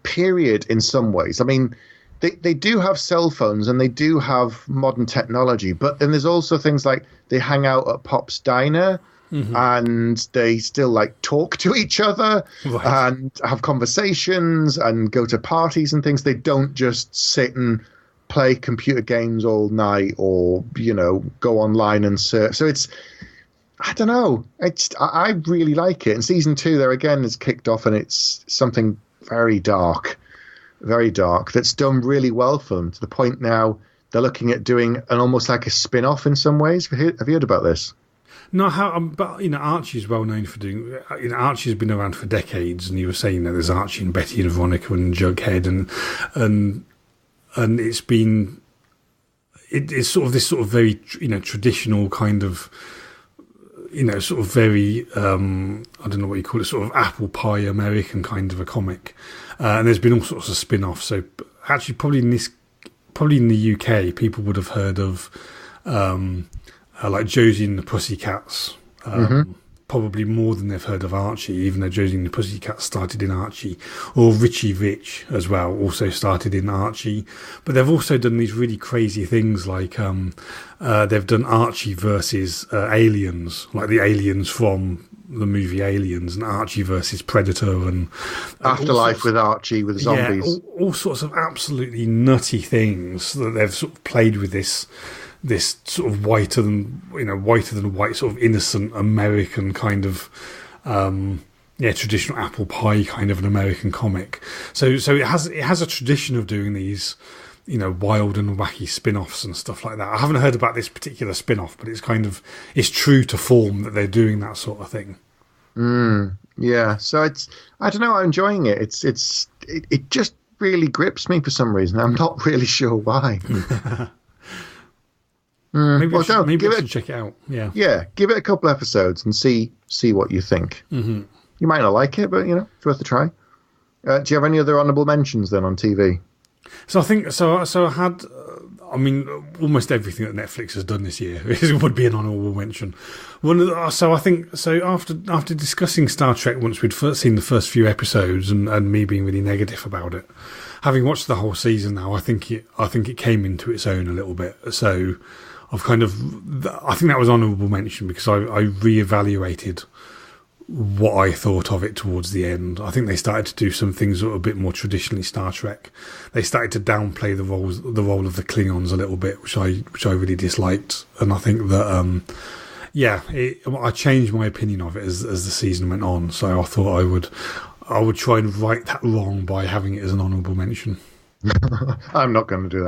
period in some ways. I mean, they do have cell phones and they do have modern technology, but then there's also things like they hang out at Pop's Diner, mm-hmm. and they still like talk to each other, right. and have conversations and go to parties and things. They don't just sit and play computer games all night or, go online and search. So I don't know. I really like it. And season 2 there again is kicked off, and it's something very dark, that's done really well for them, to the point now they're looking at doing an almost like a spin-off in some ways. Have you heard about this? No, but Archie's well known for doing. Archie's been around for decades, and you were saying that there's Archie and Betty and Veronica and Jughead, and it's been it's sort of this sort of very traditional kind of sort of very I don't know what you call it, sort of apple pie American kind of a comic, and there's been all sorts of spin-offs. So actually, probably in the UK, people would have heard of like Josie and the Pussycats, mm-hmm. probably more than they've heard of Archie, even though Josie and the Pussycats started in Archie, or Richie Rich as well, also started in Archie. But they've also done these really crazy things, like they've done Archie versus aliens, like the aliens from the movie Aliens, and Archie versus Predator, and Afterlife with Archie with zombies. Yeah, all sorts of absolutely nutty things that they've sort of played with this sort of whiter than white, sort of innocent American kind of traditional apple pie kind of an American comic. So it has a tradition of doing these wild and wacky spin-offs and stuff like that. I haven't heard about this particular spin-off, but it's true to form that they're doing that sort of thing. Yeah. So I don't know, I'm enjoying it. It just really grips me for some reason. I'm not really sure why. Maybe I should check it out. Yeah, give it a couple episodes and see what you think. Mm-hmm. You might not like it, but it's worth a try. Do you have any other honourable mentions then on TV? So I think I had. Almost everything that Netflix has done this year would be an honourable mention. After discussing Star Trek once we'd seen the first few episodes and me being really negative about it, having watched the whole season now, I think it came into its own a little bit. So I think that was honourable mention because I reevaluated what I thought of it towards the end. I think they started to do some things that were a bit more traditionally Star Trek. They started to downplay the role of the Klingons a little bit, which I really disliked. And I think that I changed my opinion of it as the season went on. So I thought I would try and right that wrong by having it as an honourable mention. I'm not going to do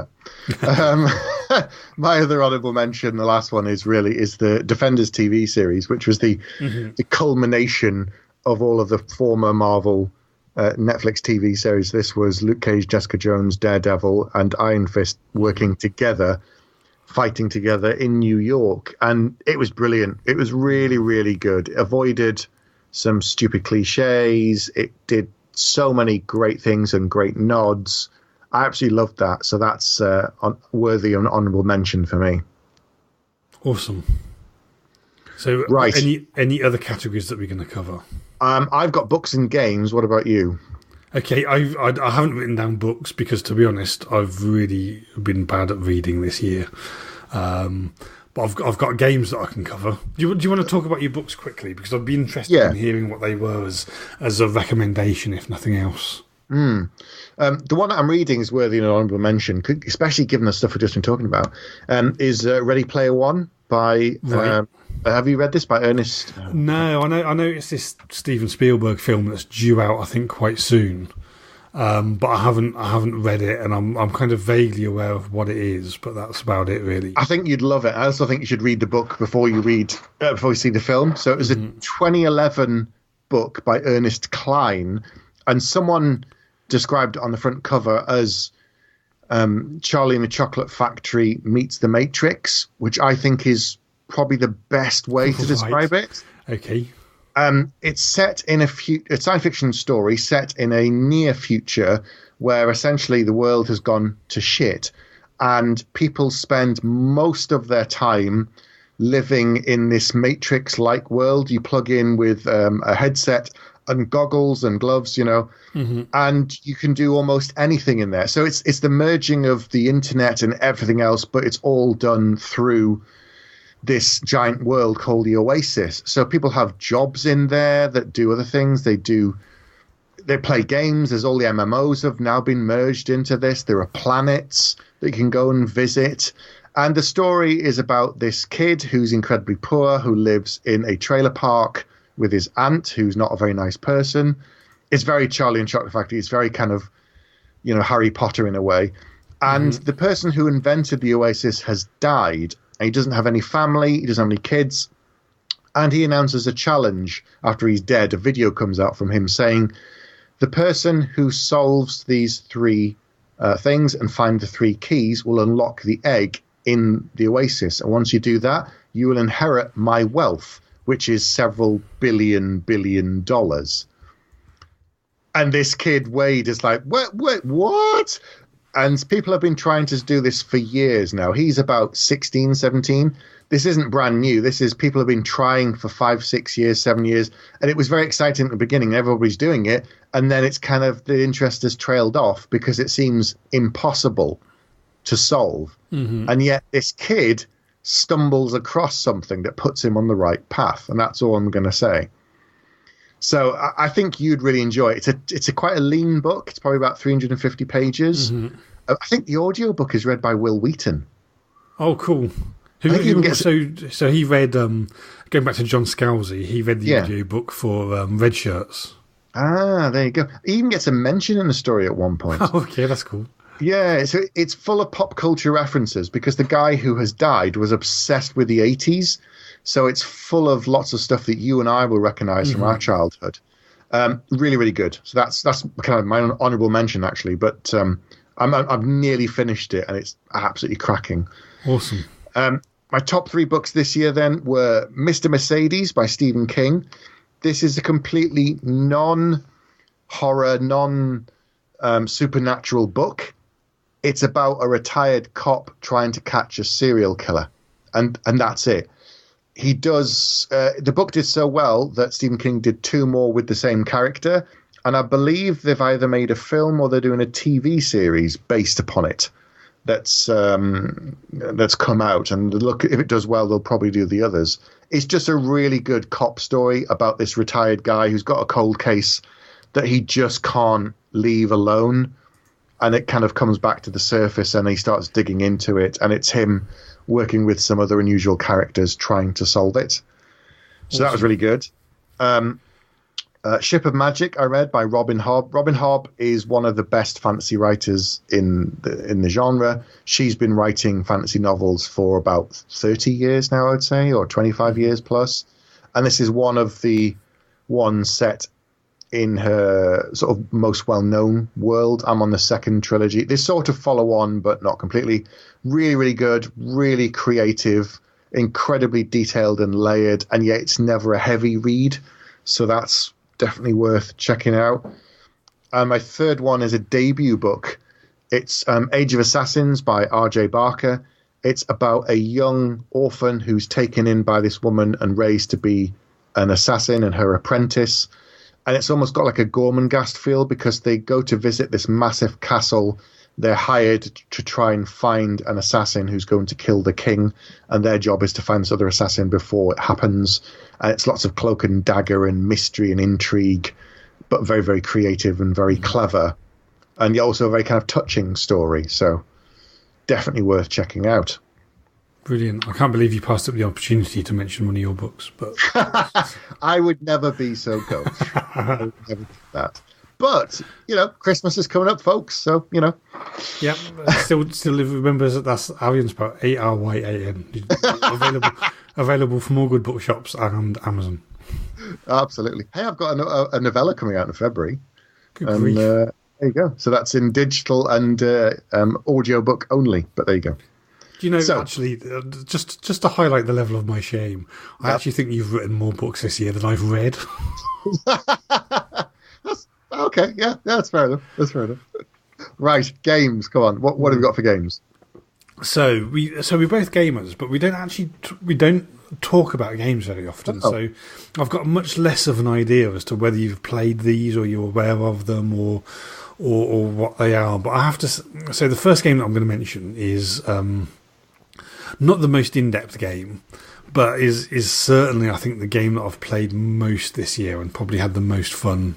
that. My other honourable mention, the last one, is the Defenders TV series, which was the culmination of all of the former Marvel Netflix TV series. This was Luke Cage, Jessica Jones, Daredevil, and Iron Fist working together, fighting together in New York, and it was brilliant. It was really, really good. It avoided some stupid cliches. It did so many great things and great nods. I absolutely loved that. So that's worthy of an honourable mention for me. Awesome. So, right. Any other categories that we're going to cover? I've got books and games. What about you? Okay, I haven't written down books because, to be honest, I've really been bad at reading this year. but I've got games that I can cover. Do you want to talk about your books quickly? Because I'd be interested in hearing what they were as a recommendation, if nothing else. The one that I'm reading is worthy of an honourable mention, especially given the stuff we've just been talking about, is Ready Player One by... Right. Have you read this by Ernest? No, I know it's this Steven Spielberg film that's due out, I think, quite soon. But I haven't read it, and I'm kind of vaguely aware of what it is, but that's about it, really. I think you'd love it. I also think you should read the book before you see the film. So it was a 2011 book by Ernest Cline, and someone described it on the front cover as Charlie and the Chocolate Factory meets The Matrix, which I think is probably the best way to describe it. Okay. It's set in a science fiction story set in a near future where essentially the world has gone to shit, and people spend most of their time living in this Matrix-like world. You plug in with a headset and goggles and gloves, and you can do almost anything in there. So it's the merging of the internet and everything else, but it's all done through this giant world called the Oasis. So people have jobs in there that do other things. They play games. There's all the MMOs have now been merged into this. There are planets that you can go and visit. And the story is about this kid who's incredibly poor, who lives in a trailer park with his aunt, who's not a very nice person. It's very Charlie and Chocolate Factory. It's very kind of, Harry Potter in a way. And the person who invented the Oasis has died. And he doesn't have any family. He doesn't have any kids. And he announces a challenge after he's dead. A video comes out from him saying, the person who solves these three things and find the three keys will unlock the egg in the Oasis. And once you do that, you will inherit my wealth, which is several billion dollars. And this kid, Wade, is like, what? And people have been trying to do this for years now. He's about 16, 17. This isn't brand new. This is people have been trying for 5, 6 years, 7 years. And it was very exciting at the beginning. Everybody's doing it. And then it's kind of the interest has trailed off because it seems impossible to solve. And yet this kid stumbles across something that puts him on the right path. And that's all I'm going to say. So I think you'd really enjoy it. It's quite a lean book. It's probably about 350 pages. I think the audio book is read by Will Wheaton. Oh, cool. So he read, going back to John Scalzi, he read the audio book for Red Shirts. Ah, there you go. He even gets a mention in the story at one point. Oh, okay, that's cool. Yeah, so it's full of pop culture references because the guy who has died was obsessed with the 80s. So it's full of lots of stuff that you and I will recognize from our childhood. Really, really good. So that's kind of my honorable mention, actually. But I've nearly finished it, and it's absolutely cracking. Awesome. My top 3 books this year, then, were Mr. Mercedes by Stephen King. This is a completely non-horror, non-supernatural book. It's about a retired cop trying to catch a serial killer. And that's it. He does the book did so well that Stephen King did 2 more with the same character, and I believe they've either made a film or they're doing a TV series based upon it that's come out. And look, if it does well, they'll probably do the others. It's just a really good cop story about this retired guy who's got a cold case that he just can't leave alone, and it kind of comes back to the surface, and he starts digging into it, and it's him working with some other unusual characters trying to solve it. So that was really good. Ship of Magic I read by Robin Hobb. Robin Hobb is one of the best fantasy writers in the genre. She's been writing fantasy novels for about 30 years now, I would say, or 25 years plus. And this is one of the ones set in her sort of most well-known world. I'm on the second trilogy. They sort of follow on, but not completely. Really, really good, really creative, incredibly detailed and layered, and yet it's never a heavy read. So that's definitely worth checking out. My third one is a debut book. It's Age of Assassins by R.J. Barker. It's about a young orphan who's taken in by this woman and raised to be an assassin and her apprentice. And it's almost got like a Gormenghast feel because they go to visit this massive castle they're hired to try and find an assassin who's going to kill the king, and their job is to find this other assassin before it happens. And it's lots of cloak and dagger and mystery and intrigue, but very, very creative and very clever, and also a very kind of touching story. So definitely worth checking out. Brilliant. I can't believe you passed up the opportunity to mention one of your books, but I would never be so gauche. I would never do that. But, Christmas is coming up, folks, so, Yeah, still remember that that's Aryan spelled Aryan. Available from all good bookshops and Amazon. Absolutely. Hey, I've got a novella coming out in February. Good grief. There you go. So that's in digital and audio book only, but there you go. Do you know, actually, just to highlight the level of my shame, I actually think you've written more books this year than I've read. Okay, yeah, that's fair enough. Right, games. Come on, what have we got for games? So we're both gamers, but we don't talk about games very often. Oh. So I've got much less of an idea as to whether you've played these or you're aware of them or what they are. But I have to say the first game that I'm going to mention is not the most in-depth game, but is certainly, I think, the game that I've played most this year and probably had the most fun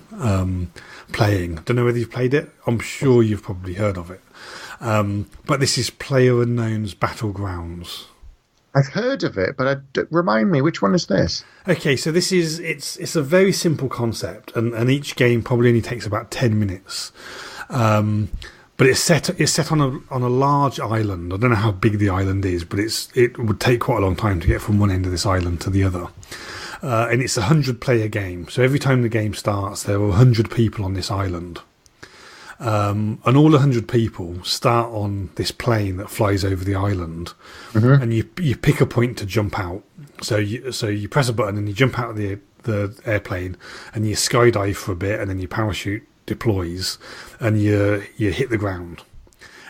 playing. I don't know whether you've played it. I'm sure you've probably heard of it. But this is PlayerUnknown's Battlegrounds. I've heard of it, but remind me, which one is this? Okay, so this is it's a very simple concept, and each game probably only takes about 10 minutes. But it's set on a large island. I don't know how big the island is, but it would take quite a long time to get from one end of this island to the other. And it's a 100-player game. So every time the game starts, there are 100 people on this island. And all 100 people start on this plane that flies over the island, and you pick a point to jump out. So you press a button and you jump out of the airplane, and you skydive for a bit, and then your parachute deploys, and you hit the ground.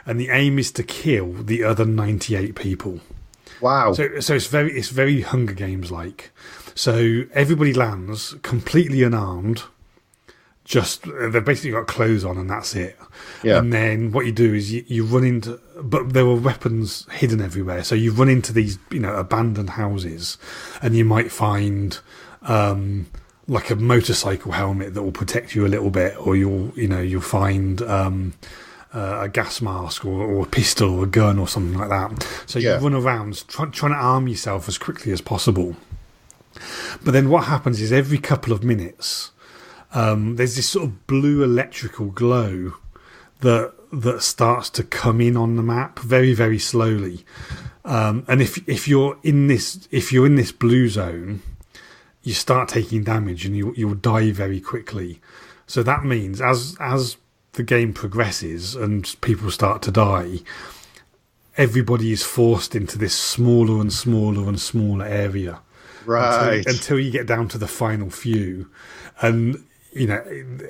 And the aim is to kill the other 98 people. Wow! So it's very Hunger Games like. So everybody lands completely unarmed. They've basically got clothes on and that's it. Yeah. And then what you do is you run into, but there were weapons hidden everywhere. So you run into these, abandoned houses, and you might find like a motorcycle helmet that will protect you a little bit, or you'll find a gas mask or a pistol or a gun or something like that. So you run around trying to arm yourself as quickly as possible. But then what happens is every couple of minutes, there's this sort of blue electrical glow that starts to come in on the map very, very slowly. And if you're in this blue zone, you start taking damage and you'll die very quickly. So that means as the game progresses and people start to die, everybody is forced into this smaller and smaller and smaller area. Right. Until you get down to the final few. And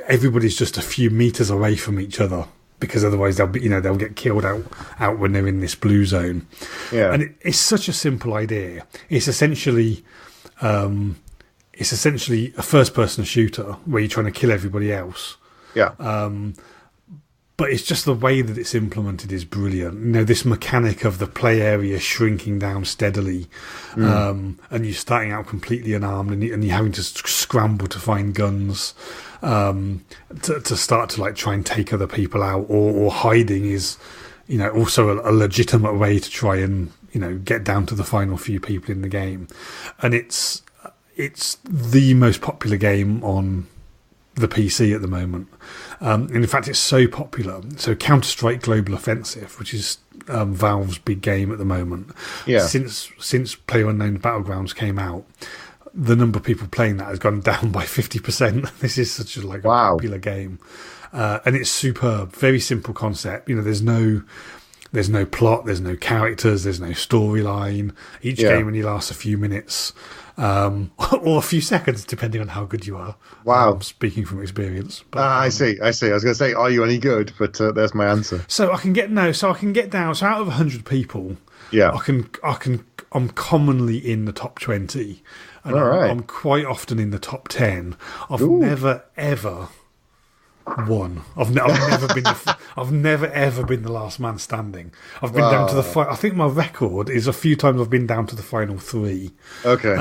everybody's just a few meters away from each other, because otherwise they'll get killed out when they're in this blue zone. Yeah. And it's such a simple idea. It's essentially a first-person shooter where you're trying to kill everybody else. Yeah. But it's just the way that it's implemented is brilliant. This mechanic of the play area shrinking down steadily, and you're starting out completely unarmed, and you're having to scramble to find guns to start to try and take other people out, or hiding is, also a legitimate way to try and get down to the final few people in the game. And it's the most popular game on the PC at the moment. And in fact, it's so popular. So Counter-Strike Global Offensive, which is Valve's big game at the moment, since PlayerUnknown's Battlegrounds came out, the number of people playing that has gone down by 50%. This is such a popular game, and it's superb. Very simple concept. There's no plot, there's no characters, there's no storyline. Each game only lasts a few minutes. Or a few seconds, depending on how good you are. Wow. Speaking from experience. But, I see. I was going to say, are you any good? But there's my answer. So I can get down. So out of 100 people, I'm commonly in the top 20, and I'm quite often in the top 10. I've never ever one. I've never been. I've never ever been the last man standing. I've been down to the. I think my record is a few times I've been down to the final 3. Okay.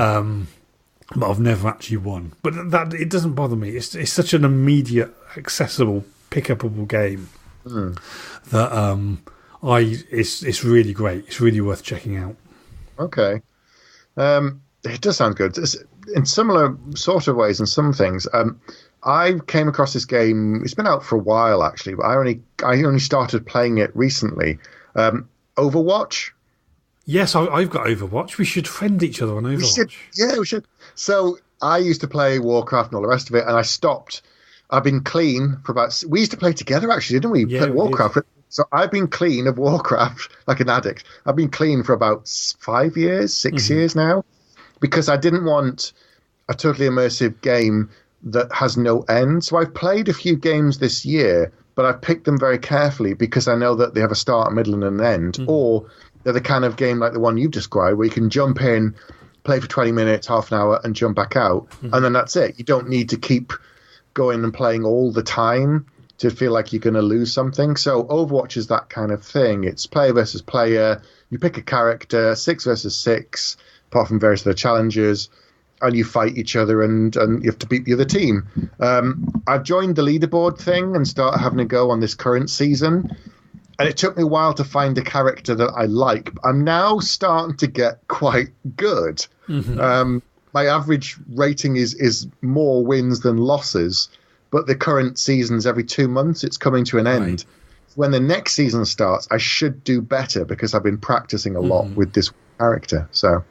But I've never actually won. But that it doesn't bother me. It's such an immediate, accessible, pick-upable game that it's really great. It's really worth checking out. Okay. It does sound good. In similar sort of ways, in some things. I came across this game. It's been out for a while, actually, but I only started playing it recently. Overwatch. Yes, I've got Overwatch. We should friend each other on Overwatch. We should. So I used to play Warcraft and all the rest of it, and I stopped. I've been clean for about. We used to play together, actually, didn't we? Yeah, play Warcraft. So I've been clean of Warcraft like an addict. I've been clean for about 5 years, 6 years now, because I didn't want a totally immersive game that has no end. So I've played a few games this year, but I've picked them very carefully because I know that they have a start, a middle, and an end, or they're the kind of game like the one you've described where you can jump in, play for 20 minutes, half an hour, and jump back out, and then that's it. You don't need to keep going and playing all the time to feel like you're going to lose something. So Overwatch is that kind of thing. It's player versus player. You pick a character, 6 versus 6, apart from various other challenges, and you fight each other and you have to beat the other team. I've joined the leaderboard thing and started having a go on this current season. And it took me a while to find a character that I like. I'm now starting to get quite good. My average rating is more wins than losses. But the current season's every 2 months. It's coming to an end. Right. When the next season starts, I should do better because I've been practicing a lot with this character. So,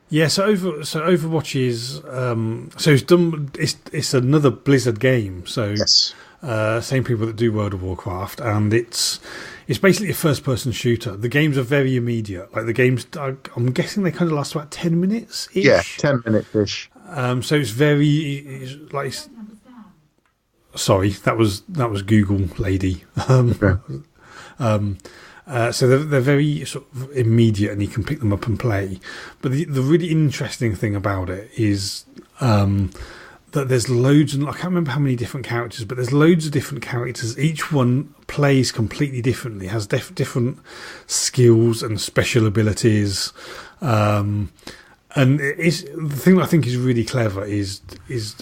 yeah. So Overwatch is it's done. It's another Blizzard game. So yes. Same people that do World of Warcraft, and it's basically a first-person shooter. The games are very immediate. Like the games, I'm guessing they kind of last about 10 minutes. Yeah, 10 minutes ish. So it's very like. Sorry, that was Google lady. So they're very sort of immediate, and you can pick them up and play. But the really interesting thing about it is that there's loads, and I can't remember how many different characters, but there's loads of different characters. Each one plays completely differently, has different skills and special abilities. And the thing that I think is really clever is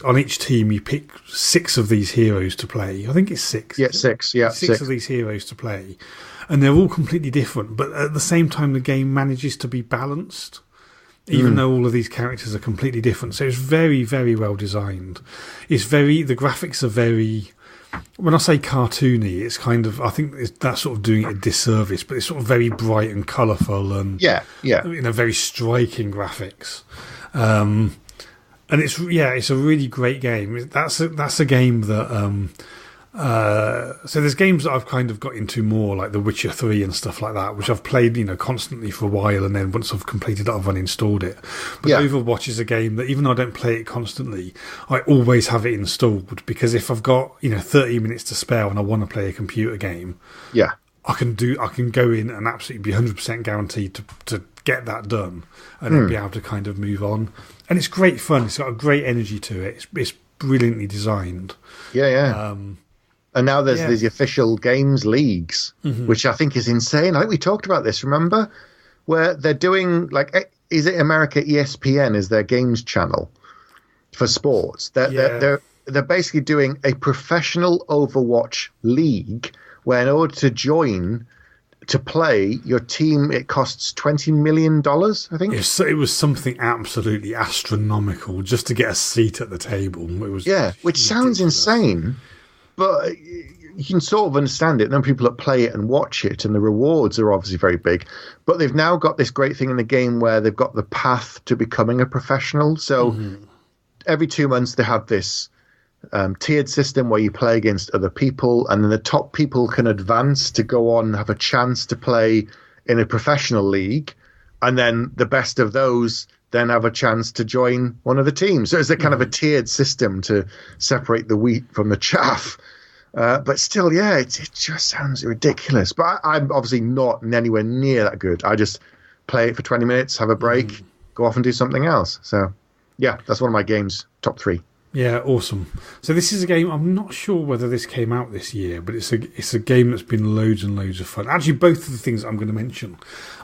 on each team you pick 6 of these heroes to play. I think it's 6. Yeah, 6. Yeah, 6 of these heroes to play, and they're all completely different. But at the same time, the game manages to be balanced, even though all of these characters are completely different. So it's very, very well designed. The graphics are very. When I say cartoony, it's kind of, I think that's sort of doing it a disservice, but it's sort of very bright and colourful and very striking graphics. And it's a really great game. That's a game that so there's games that I've kind of got into more, like The Witcher 3 and stuff like that, which I've played constantly for a while, and then once I've completed it, I've uninstalled it. But Overwatch is a game that, even though I don't play it constantly, I always have it installed, because if I've got 30 minutes to spare and I want to play a computer game, I can go in and absolutely be 100% guaranteed to get that done, and then be able to kind of move on. And it's great fun. It's got a great energy to it. It's brilliantly designed. And now there's the official games leagues, which I think is insane. I think we talked about this, remember? Where they're doing, like, is it America ESPN is their games channel for sports? They're basically doing a professional Overwatch league where, in order to join, to play your team, it costs $20 million, I think. It was something absolutely astronomical just to get a seat at the table. It was which sounds insane. But you can sort of understand it. There are people that play it and watch it, and the rewards are obviously very big. But they've now got this great thing in the game where they've got the path to becoming a professional. So every 2 months they have this tiered system where you play against other people, and then the top people can advance to go on and have a chance to play in a professional league. And then the best of those then have a chance to join one of the teams. So it's a kind of a tiered system to separate the wheat from the chaff. But still, it just sounds ridiculous. But I'm obviously not anywhere near that good. I just play it for 20 minutes, have a break, go off and do something else. So, yeah, that's one of my games, top 3. Yeah, awesome. So this is a game. I'm not sure whether this came out this year, but it's a game that's been loads and loads of fun. Actually, both of the things I'm going to mention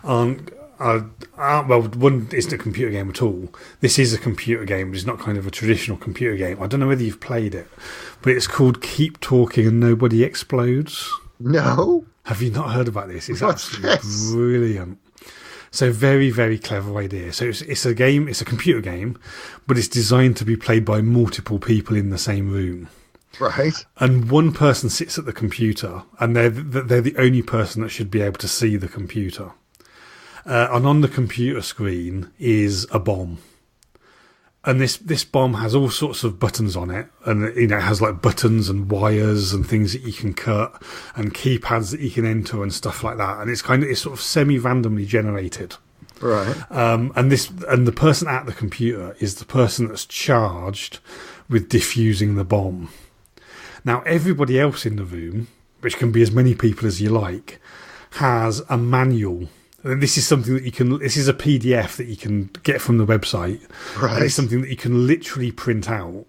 aren't. Well, one isn't a computer game at all. This is a computer game, but it's not kind of a traditional computer game. I don't know whether you've played it, but it's called Keep Talking and Nobody Explodes. No. Have you not heard about this? It's What's absolutely this? brilliant. So very, very clever idea. So it's a game, it's a computer game, but it's designed to be played by multiple people in the same room. Right. And one person sits at the computer, and they're the only person that should be able to see the computer. And on the computer screen is a bomb. And this bomb has all sorts of buttons on it, and it has like buttons and wires and things that you can cut, and keypads that you can enter and stuff like that. And it's sort of semi-randomly generated. Right. And the person at the computer is the person that's charged with defusing the bomb. Now everybody else in the room, which can be as many people as you like, has a manual. This is something that this is a PDF that you can get from the website. Right. And it's something that you can literally print out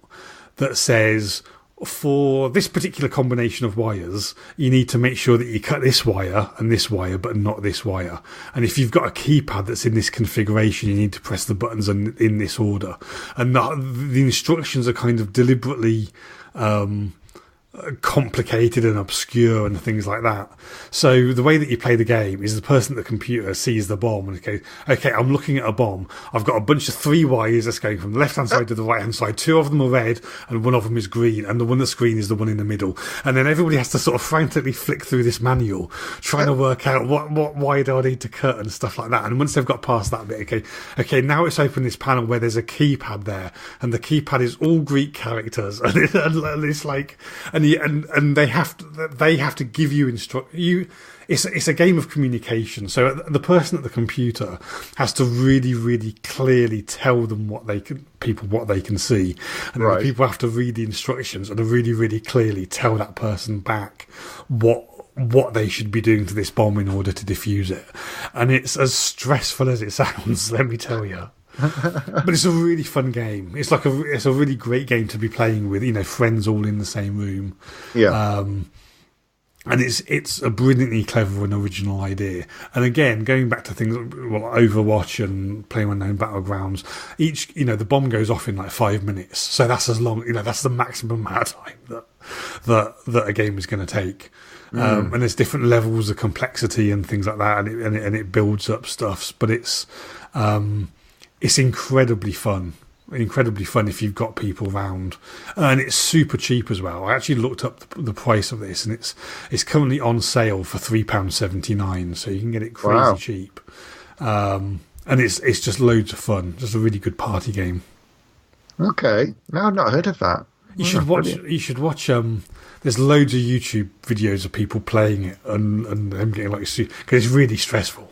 that says, for this particular combination of wires, you need to make sure that you cut this wire, but not this wire. And if you've got a keypad that's in this configuration, you need to press the buttons in this order. And the instructions are kind of deliberately complicated and obscure and things like that. So the way that you play the game is the person at the computer sees the bomb and goes, okay, I'm looking at a bomb. I've got a bunch of 3 wires that's going from the left-hand side to the right-hand side. 2 of them are red and 1 of them is green, and the one that's green is the one in the middle. And then everybody has to sort of frantically flick through this manual, trying to work out what wire do I need to cut and stuff like that. And once they've got past that bit, okay, now it's open this panel where there's a keypad there, and the keypad is all Greek characters, and it's like, and they have to give you It's a game of communication. So the person at the computer has to really, really clearly tell them what they can see, and then the people have to read the instructions and really, really clearly tell that person back what they should be doing to this bomb in order to defuse it. And it's as stressful as it sounds, let me tell you. But it's a really fun game. It's a really great game to be playing with, friends all in the same room. Yeah. And it's a brilliantly clever and original idea. And again, going back to things like Overwatch and PlayerUnknown Battlegrounds, the bomb goes off in like 5 minutes. So that's as long, that's the maximum amount of time that a game is going to take. And there's different levels of complexity and things like that, and it builds up stuff. But it's incredibly fun. Incredibly fun if you've got people round, and it's super cheap as well. I actually looked up the price of this, and it's currently on sale for £3.79, so you can get it crazy cheap. And it's just loads of fun, just a really good party game. Okay, no, I've not heard of that. You should watch. Brilliant. You should watch. There's loads of YouTube videos of people playing it and them getting because it's really stressful.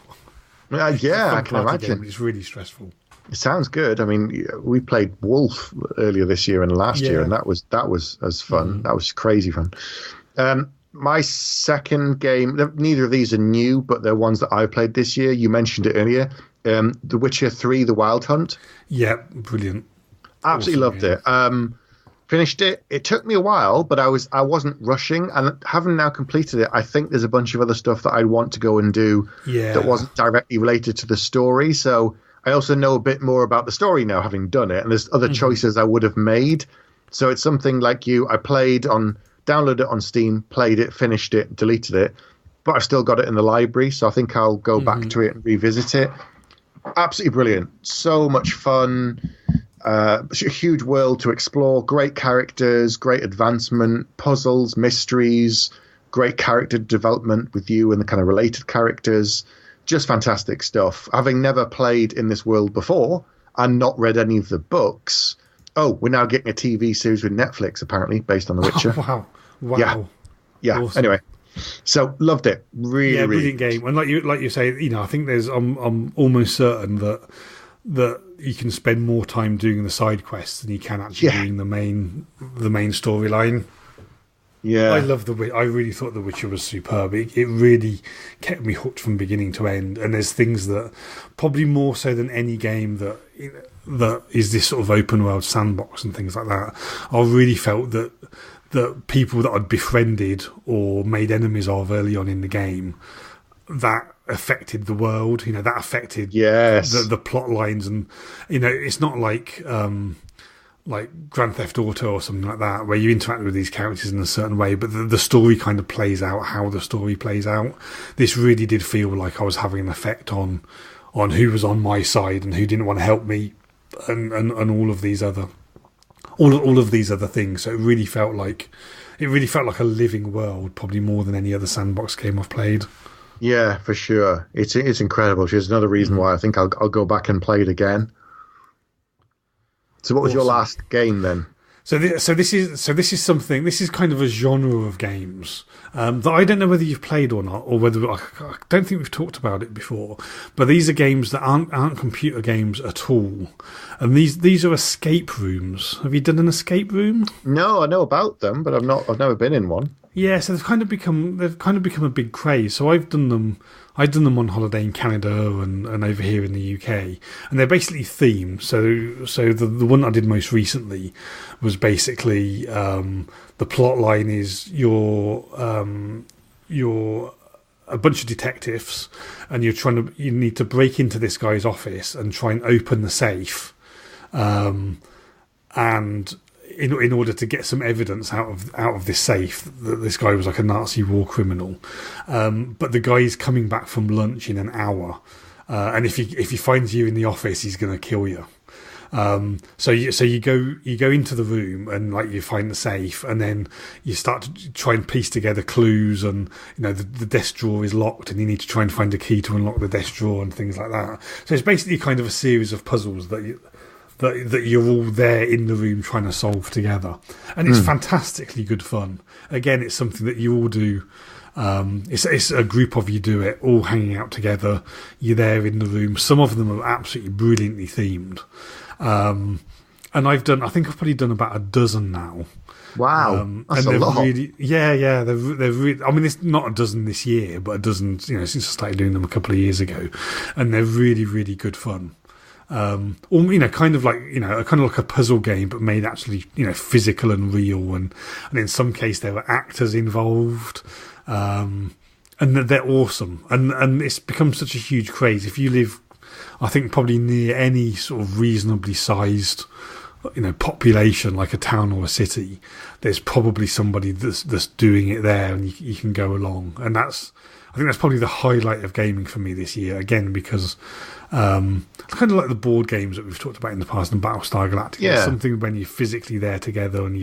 Yeah, I can imagine. Game, it's really stressful. It sounds good. I mean, we played Wolf earlier this year and last year, and that was as fun. That was crazy fun. My second game, neither of these are new, but they're ones that I played this year. You mentioned it earlier. The Witcher 3: The Wild Hunt. Yeah, brilliant. Absolutely loved it. Finished it. It took me a while, but I wasn't rushing, and having now completed it, I think there's a bunch of other stuff that I'd want to go and do that wasn't directly related to the story. So I also know a bit more about the story now, having done it, and there's other choices I would have made. So it's something like you. I downloaded it on Steam, played it, finished it, deleted it, but I've still got it in the library, so I think I'll go back to it and revisit it. Absolutely brilliant. So much fun. A huge world to explore. Great characters, great advancement, puzzles, mysteries, great character development with you and the kind of related characters. Just fantastic stuff. Having never played in this world before and not read any of the books. Oh, we're now getting a TV series with Netflix, apparently, based on The Witcher. Oh, wow. Yeah. Awesome. Anyway, so loved it. Really brilliant game. And like you say, I think there's I'm almost certain that you can spend more time doing the side quests than you can actually doing the main storyline. Yeah, I really thought The Witcher was superb. It really kept me hooked from beginning to end. And there's things that probably more so than any game that that is this sort of open world sandbox and things like that, I really felt that people that I'd befriended or made enemies of early on in the game, that affected the world. That affected the plot lines, and it's not like Grand Theft Auto or something like that, where you interact with these characters in a certain way, but the story kind of plays out how the story plays out. This really did feel like I was having an effect on who was on my side and who didn't want to help me, and all of these other things. So it really felt like a living world, probably more than any other sandbox game I've played. Yeah, for sure. It's incredible. It's another reason why I think I'll go back and play it again. So what was your last game then? So this is kind of a genre of games that I don't know whether you've played or not, or whether I don't think we've talked about it before. But these are games that aren't computer games at all, and these are escape rooms. Have you done an escape room? No, I know about them, but I've never been in one. Yeah, so they've kind of become a big craze. So I've done them on holiday in Canada and over here in the UK, and they're basically themed. So the one I did most recently was basically the plot line is you're a bunch of detectives, and you need to break into this guy's office and try and open the safe, and in order to get some evidence out of this safe that this guy was like a Nazi war criminal, but the guy is coming back from lunch in an hour, and if he finds you in the office, he's going to kill you. So you go into the room and you find the safe, and then you start to try and piece together clues, and the desk drawer is locked, and you need to try and find a key to unlock the desk drawer and things like that. So it's basically kind of a series of puzzles that you're all there in the room trying to solve together, and it's fantastically good fun. Again, it's something that you all do. It's a group of you do it, all hanging out together. You're there in the room. Some of them are absolutely brilliantly themed, and I think I've probably done about a dozen now. Wow, that's a lot. They're really. I mean, it's not a dozen this year, but a dozen. Since I started doing them a couple of years ago, and they're really, really good fun. Or kind of like a puzzle game, but made actually physical and real, and in some case there were actors involved, and they're awesome, and it's become such a huge craze. If you live, I think, probably near any sort of reasonably sized population, like a town or a city, there's probably somebody that's doing it there, and you can go along, and I think that's probably the highlight of gaming for me this year, again, because kind of like the board games that we've talked about in the past and Battlestar Galactica. Yeah. It's something when you're physically there together and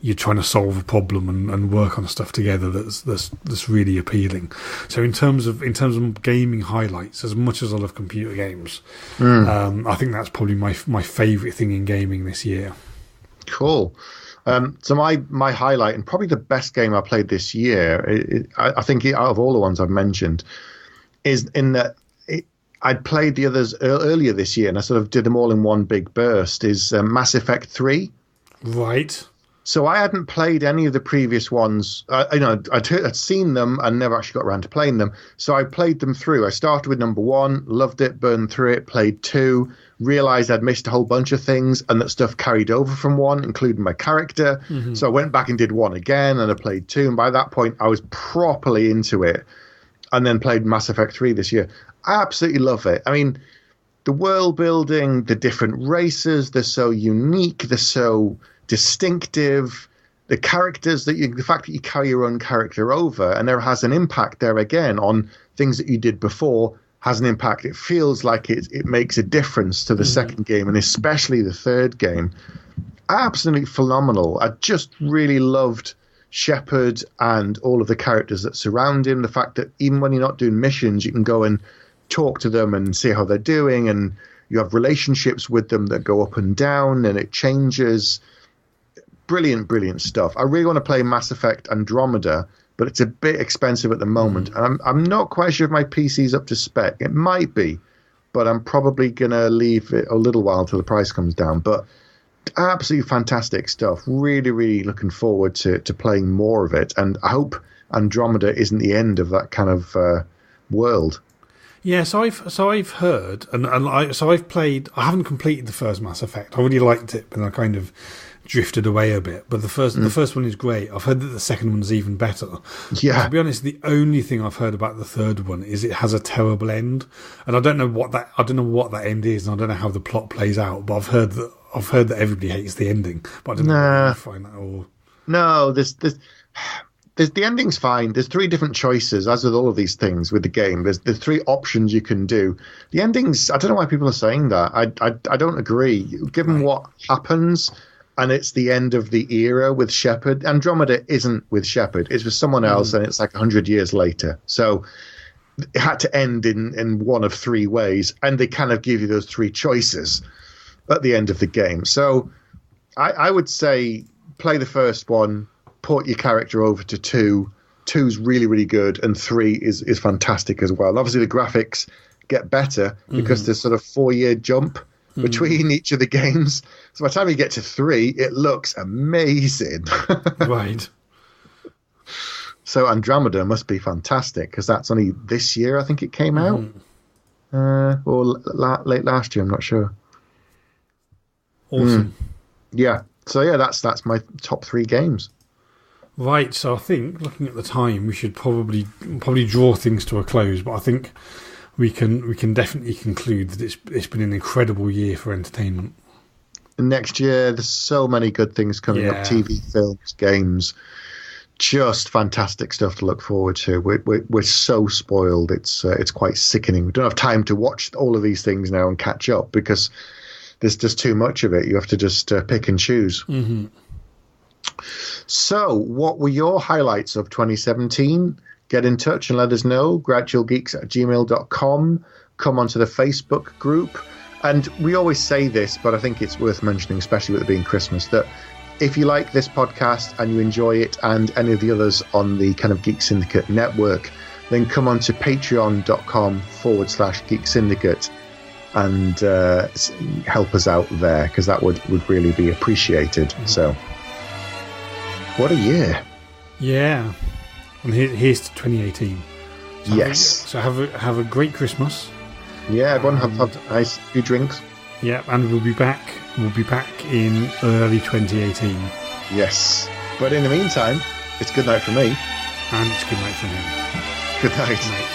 you're trying to solve a problem and work on stuff together that's really appealing. So in terms of gaming highlights, as much as I love computer games, I think that's probably my favourite thing in gaming this year. Cool. So my highlight, and probably the best game I played this year, I think out of all the ones I've mentioned, is in that I'd played the others earlier this year, and I sort of did them all in one big burst, is Mass Effect 3. Right. So I hadn't played any of the previous ones. I'd seen them and never actually got around to playing them. So I played them through. I started with number 1, loved it, burned through it, played 2, realised I'd missed a whole bunch of things and that stuff carried over from 1, including my character. Mm-hmm. So I went back and did 1 again, and I played 2. And by that point, I was properly into it, and then played Mass Effect 3 this year. I absolutely love it. I mean, the world building, the different races, they're so unique, they're so distinctive. The characters, the fact that you carry your own character over, and there has an impact there again on things that you did before, has an impact. It feels like it makes a difference to the second game, and especially the third game. Absolutely phenomenal. I just really loved Shepard and all of the characters that surround him. The fact that even when you're not doing missions, you can go and talk to them and see how they're doing, and you have relationships with them that go up and down, and it changes. Brilliant stuff. I really want to play Mass Effect Andromeda, but it's a bit expensive at the moment. And I'm not quite sure if my PC's up to spec. It might be, but I'm probably going to leave it a little while till the price comes down. But absolutely fantastic stuff. Really, really looking forward to playing more of it. And I hope Andromeda isn't the end of that kind of world. Yeah, so I've heard, I've played. I haven't completed the first Mass Effect. I really liked it, but I kind of drifted away a bit. But the first one is great. I've heard that the second one's even better. Yeah. But to be honest, the only thing I've heard about the third one is it has a terrible end, and I don't know what that end is, and I don't know how the plot plays out. But I've heard that everybody hates the ending. But I don't know if you find that or no. The ending's fine. There's 3 different choices, as with all of these things with the game. There's 3 options you can do. The endings, I don't know why people are saying that. I don't agree. Given what happens, and it's the end of the era with Shepard. Andromeda isn't with Shepard. It's with someone else, and it's like 100 years later. So it had to end in one of 3 ways, and they kind of give you those 3 choices at the end of the game. So I would say play the first one, port your character over to 2. 2's really, really good, and 3 is fantastic as well. And obviously, the graphics get better because there's sort of 4-year jump between each of the games. So by the time you get to 3, it looks amazing. right. So Andromeda must be fantastic because that's only this year, I think it came out, or late last year. I'm not sure. Awesome. Yeah. So yeah, that's my top 3 games. Right, so I think, looking at the time, we should probably draw things to a close. But I think we can definitely conclude that it's been an incredible year for entertainment. And next year, there's so many good things coming up: TV, films, games, just fantastic stuff to look forward to. We're so spoiled; it's quite sickening. We don't have time to watch all of these things now and catch up because there's just too much of it. You have to just pick and choose. Mm-hmm. So, what were your highlights of 2017? Get in touch and let us know. grouchygeeks@gmail.com. Come onto the Facebook group. And we always say this, but I think it's worth mentioning, especially with it being Christmas, that if you like this podcast and you enjoy it and any of the others on the kind of Geek Syndicate network, then come on to patreon.com/Geek Syndicate and help us out there, because that would really be appreciated. So, what a year. Yeah. And here's to 2018. So yes. Have a great Christmas. Yeah, everyone have a nice few drinks. Yeah, and we'll be back in early 2018. Yes. But in the meantime, it's good night for me. And it's good night for him. Good night. Good night.